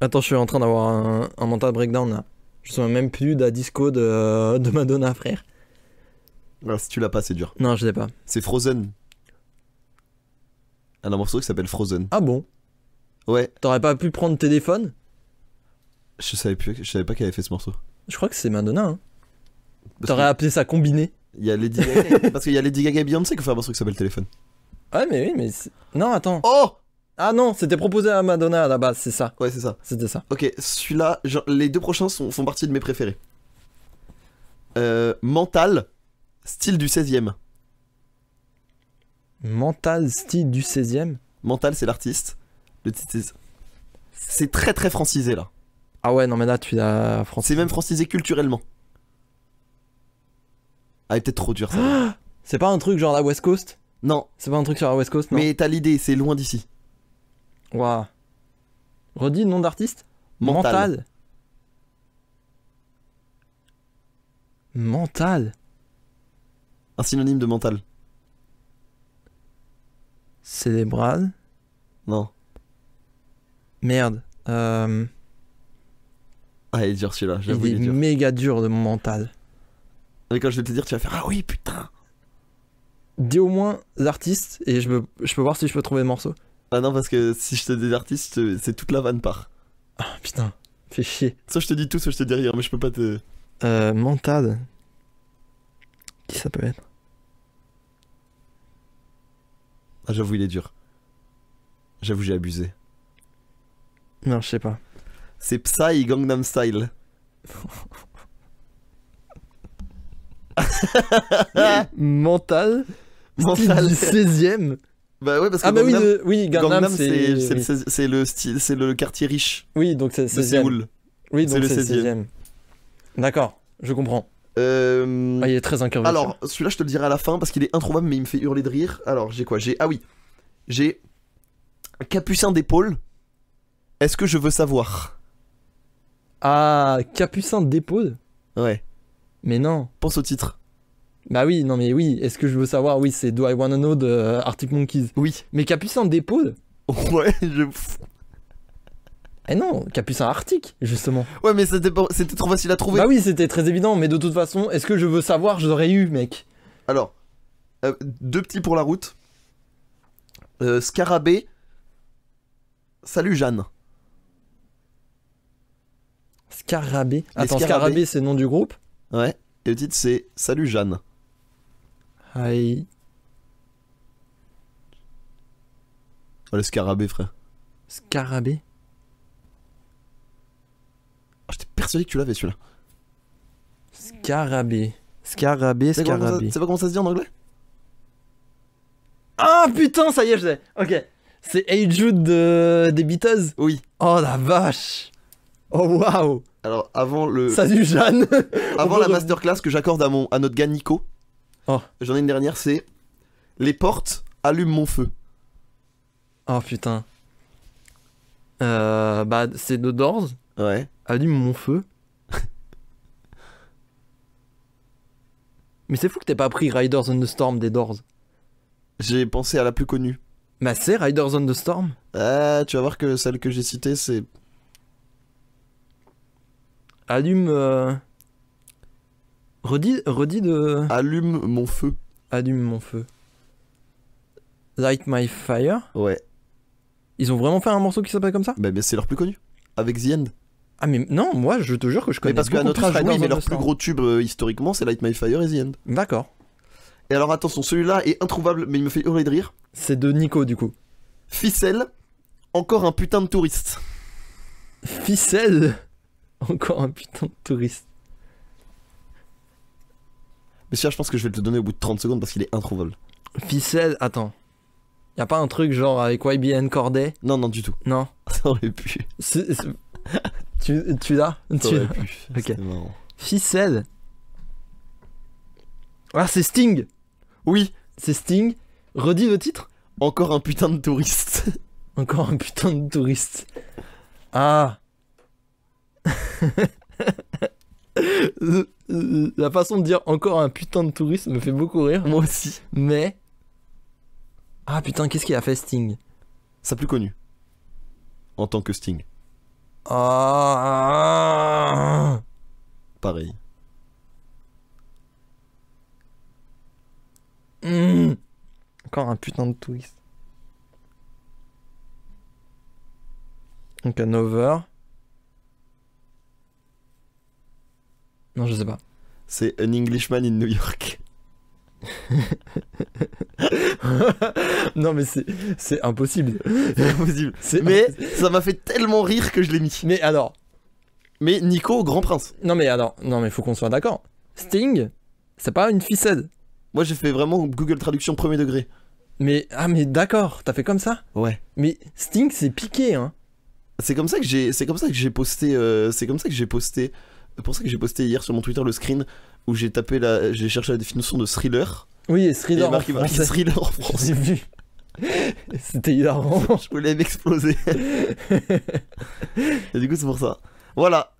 Attends, je suis en train d'avoir un mental breakdown là. Je me souviens même plus de la disco de Madonna, frère. Alors, si tu l'as pas, c'est dur. Non, je sais pas. C'est Frozen. Un morceau qui s'appelle Frozen. Ah bon? Ouais. T'aurais pas pu prendre téléphone? Je savais pas qu'elle avait fait ce morceau. Je crois que c'est Madonna, hein. Parce T'aurais appelé ça combiné. Il y a Lady Gaga. Parce qu'il y a Lady Gaga et Beyoncé qui ont fait un morceau qui s'appelle Téléphone. Ouais, mais oui, mais. Non, attends. Oh! Ah non, c'était proposé à Madonna à la base, c'est ça. Ouais, c'est ça. C'était ça. Ok, celui-là, les deux prochains font partie de mes préférés. Mental, style du 16ème. Mental style du 16ème. Mental, c'est l'artiste. Le titre, c'est très très francisé là. Ah ouais, non, mais là, tu l'as français. C'est même francisé culturellement. Ah, peut-être trop dur ça. C'est pas un truc genre la West Coast? Non, C'est pas un truc sur la West Coast, non? mais t'as l'idée, c'est loin d'ici. Waouh. Redis le nom d'artiste? Mental. Mental. Un synonyme de mental. Cérébral. Non. Merde. Ah, il est dur celui-là, j'avoue, Il il est est dur. méga dur de mon mental. Mais quand je vais te dire, tu vas faire ah oui, putain. Dis au moins l'artiste et je peux voir si je peux trouver le morceau. Ah non, parce que si je te dis l'artiste, c'est toute la vanne part. Ah putain, fais chier. Soit je te dis tout, soit je te dis rien, mais je peux pas te. Mental. Qui ça peut être? Ah, j'avoue, il est dur. J'avoue, j'ai abusé. Non, je sais pas. C'est Psy Gangnam Style. Mental. Mental. Style du 16ème. Bah ouais, parce que Ah bah oui, Gangnam, oui, Gangnam, c'est... oui. c'est le style, c'est le quartier riche Oui, donc c'est de 16ème. Séoul. Oui, C'est donc le c'est 16e. 16ème. D'accord, je comprends. Ah, il est très incurvé. Alors, celui-là, je te le dirai à la fin parce qu'il est introuvable, mais il me fait hurler de rire. Alors, j'ai quoi? Ah oui, j'ai Capucin d'épaule. Est-ce que je veux savoir? Ah, Capucin d'épaule? Ouais, Mais non. pense au titre. Bah oui, non mais oui, est-ce que je veux savoir? Oui, c'est Do I Wanna Know de Arctic Monkeys. Oui. Mais Capucin d'épaule? Ouais, Eh non, Capucin Arctique, justement. ouais, mais c'était trop facile à trouver. Bah oui, c'était très évident, mais de toute façon, est-ce que je veux savoir? Je l'aurais eu, mec. Alors, deux petits pour la route. Scarabée. Salut Jeanne. Scarabée. Les Attends, Scarabées. Scarabée, c'est le nom du groupe? Ouais. Et le titre c'est Salut Jeanne. Aïe. Oh, le Scarabée, frère. Scarabée? Oh, j'étais persuadé que tu l'avais celui-là. Scarabée. Scarabée, C'est Scarabée. pas comment ça se dit en anglais? Ah putain, ça y est, je l'ai. Ok. C'est Hey Jude des Beatles. Oui. Oh la vache. Oh waouh. Alors, avant le. Salut Jeanne. Avant On la peut masterclass que j'accorde à notre gars Nico, Oh. j'en ai une dernière, c'est Les portes allument mon feu. Oh putain. Bah c'est The Doors. Ouais. Allume mon feu. Mais c'est fou que t'aies pas pris Riders on the Storm des Doors. J'ai pensé à la plus connue. Bah c'est Riders on the Storm. Ah, tu vas voir que celle que j'ai citée, c'est. Allume. Redis de. Allume mon feu. Allume mon feu. Light My Fire. Ouais. Ils ont vraiment fait un morceau qui s'appelle comme ça? Bah, mais c'est leur plus connu. Avec The End. Ah mais non, moi je te jure que je connais Mais parce qu'à beaucoup notre plus âge, Riders oui, mais on leur the plus Storm. gros tube historiquement, c'est Light My Fire et The End. D'accord. Et alors attention, celui-là est introuvable, mais il me fait hurler de rire. C'est de Nico du coup. Ficelle, encore un putain de touriste. Ficelle. Encore un putain de touriste. Mais ça, je pense que je vais te le donner au bout de 30 secondes parce qu'il est introuvable. Ficelle, attends. Y a pas un truc genre avec YBN Corday? Non, non, du tout. Non. Ça aurait pu. Tu l'as? Ça Tu aurait l'as. pu. Ok. C'était marrant. Ficelle. Ah, c'est Sting. Oui, C'est Sting. Redis le titre. encore un putain de touriste. Encore un putain de touriste. Ah. La façon de dire encore un putain de touriste me fait beaucoup rire. Moi aussi. Mais. Ah putain, qu'est-ce qu'il a fait Sting? Sa plus connue. En tant que Sting. Ah. Pareil. Encore un putain de twist. Donc un over. Non, je sais pas. C'est An Englishman in New York. Non, mais c'est impossible. C'est impossible. Mais ça m'a fait tellement rire que je l'ai mis. Mais alors. Mais Nico, Grand Prince. Non, mais faut qu'on soit d'accord. Sting, c'est pas une ficelle. Moi j'ai fait vraiment Google Traduction premier degré. Mais d'accord, t'as fait comme ça. Ouais. Mais Sting, c'est piqué, hein. C'est comme ça que j'ai posté c'est pour ça que j'ai posté hier sur mon Twitter le screen où j'ai cherché la définition de thriller. Oui, et Et thriller il y a marqué en français. thriller en français. J'ai vu. C'était hilarant. Je voulais m'exploser. Et du coup c'est pour ça. Voilà.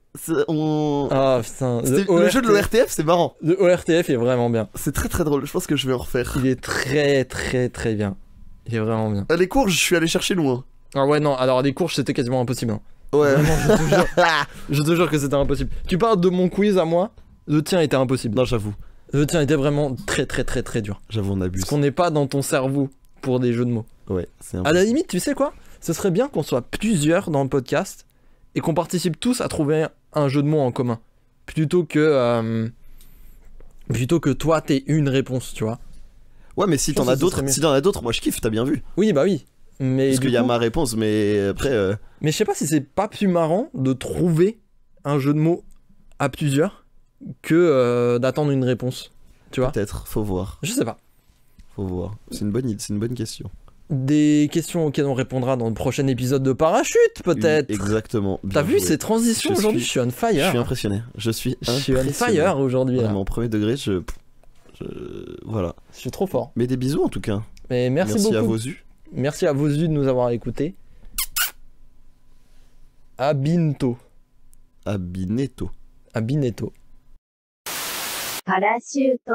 Ah putain. Le jeu de l'ORTF c'est marrant. Le ORTF est vraiment bien. C'est très très drôle. Je pense que je vais en refaire. Il est très très très bien. Il est vraiment bien. Les cours je suis allé chercher loin. Ah ouais, non, alors les courges c'était quasiment impossible. Hein. Ouais. Vraiment, je te jure que c'était impossible. Tu parles de mon quiz à moi, le tien était impossible. Non j'avoue. Le tien était vraiment très très très très dur. J'avoue on abuse. Parce qu'on n'est pas dans ton cerveau pour des jeux de mots. Ouais, c'est À la limite, tu sais quoi? Ce serait bien qu'on soit plusieurs dans le podcast et qu'on participe tous à trouver un jeu de mots en commun. Plutôt que toi t'aies une réponse, tu vois. Ouais, mais si Je pense t'en as que ce serait mieux. d'autres, moi je kiffe, t'as bien vu. Oui, bah oui. Mais Parce du qu'il y a coup- ma réponse, mais après. Mais je sais pas si c'est pas plus marrant de trouver un jeu de mots à plusieurs que d'attendre une réponse. Tu vois? Peut-être, faut voir. Je sais pas. Faut voir. C'est une bonne idée, c'est une bonne question. Des questions auxquelles on répondra dans le prochain épisode de Parachute, peut-être. Oui, exactement. T'as bien vu joué. ces transitions Je aujourd'hui? suis- Je suis on Je fire. suis impressionné. Je suis Je suis on impressionné. fire aujourd'hui. là. Vraiment, premier degré, voilà. Je suis trop fort. Mais des bisous en tout cas. Mais merci beaucoup. à vos yeux. Merci à vos yeux de nous avoir écoutés. À bientôt. À bientôt. À bientôt. パラシュート。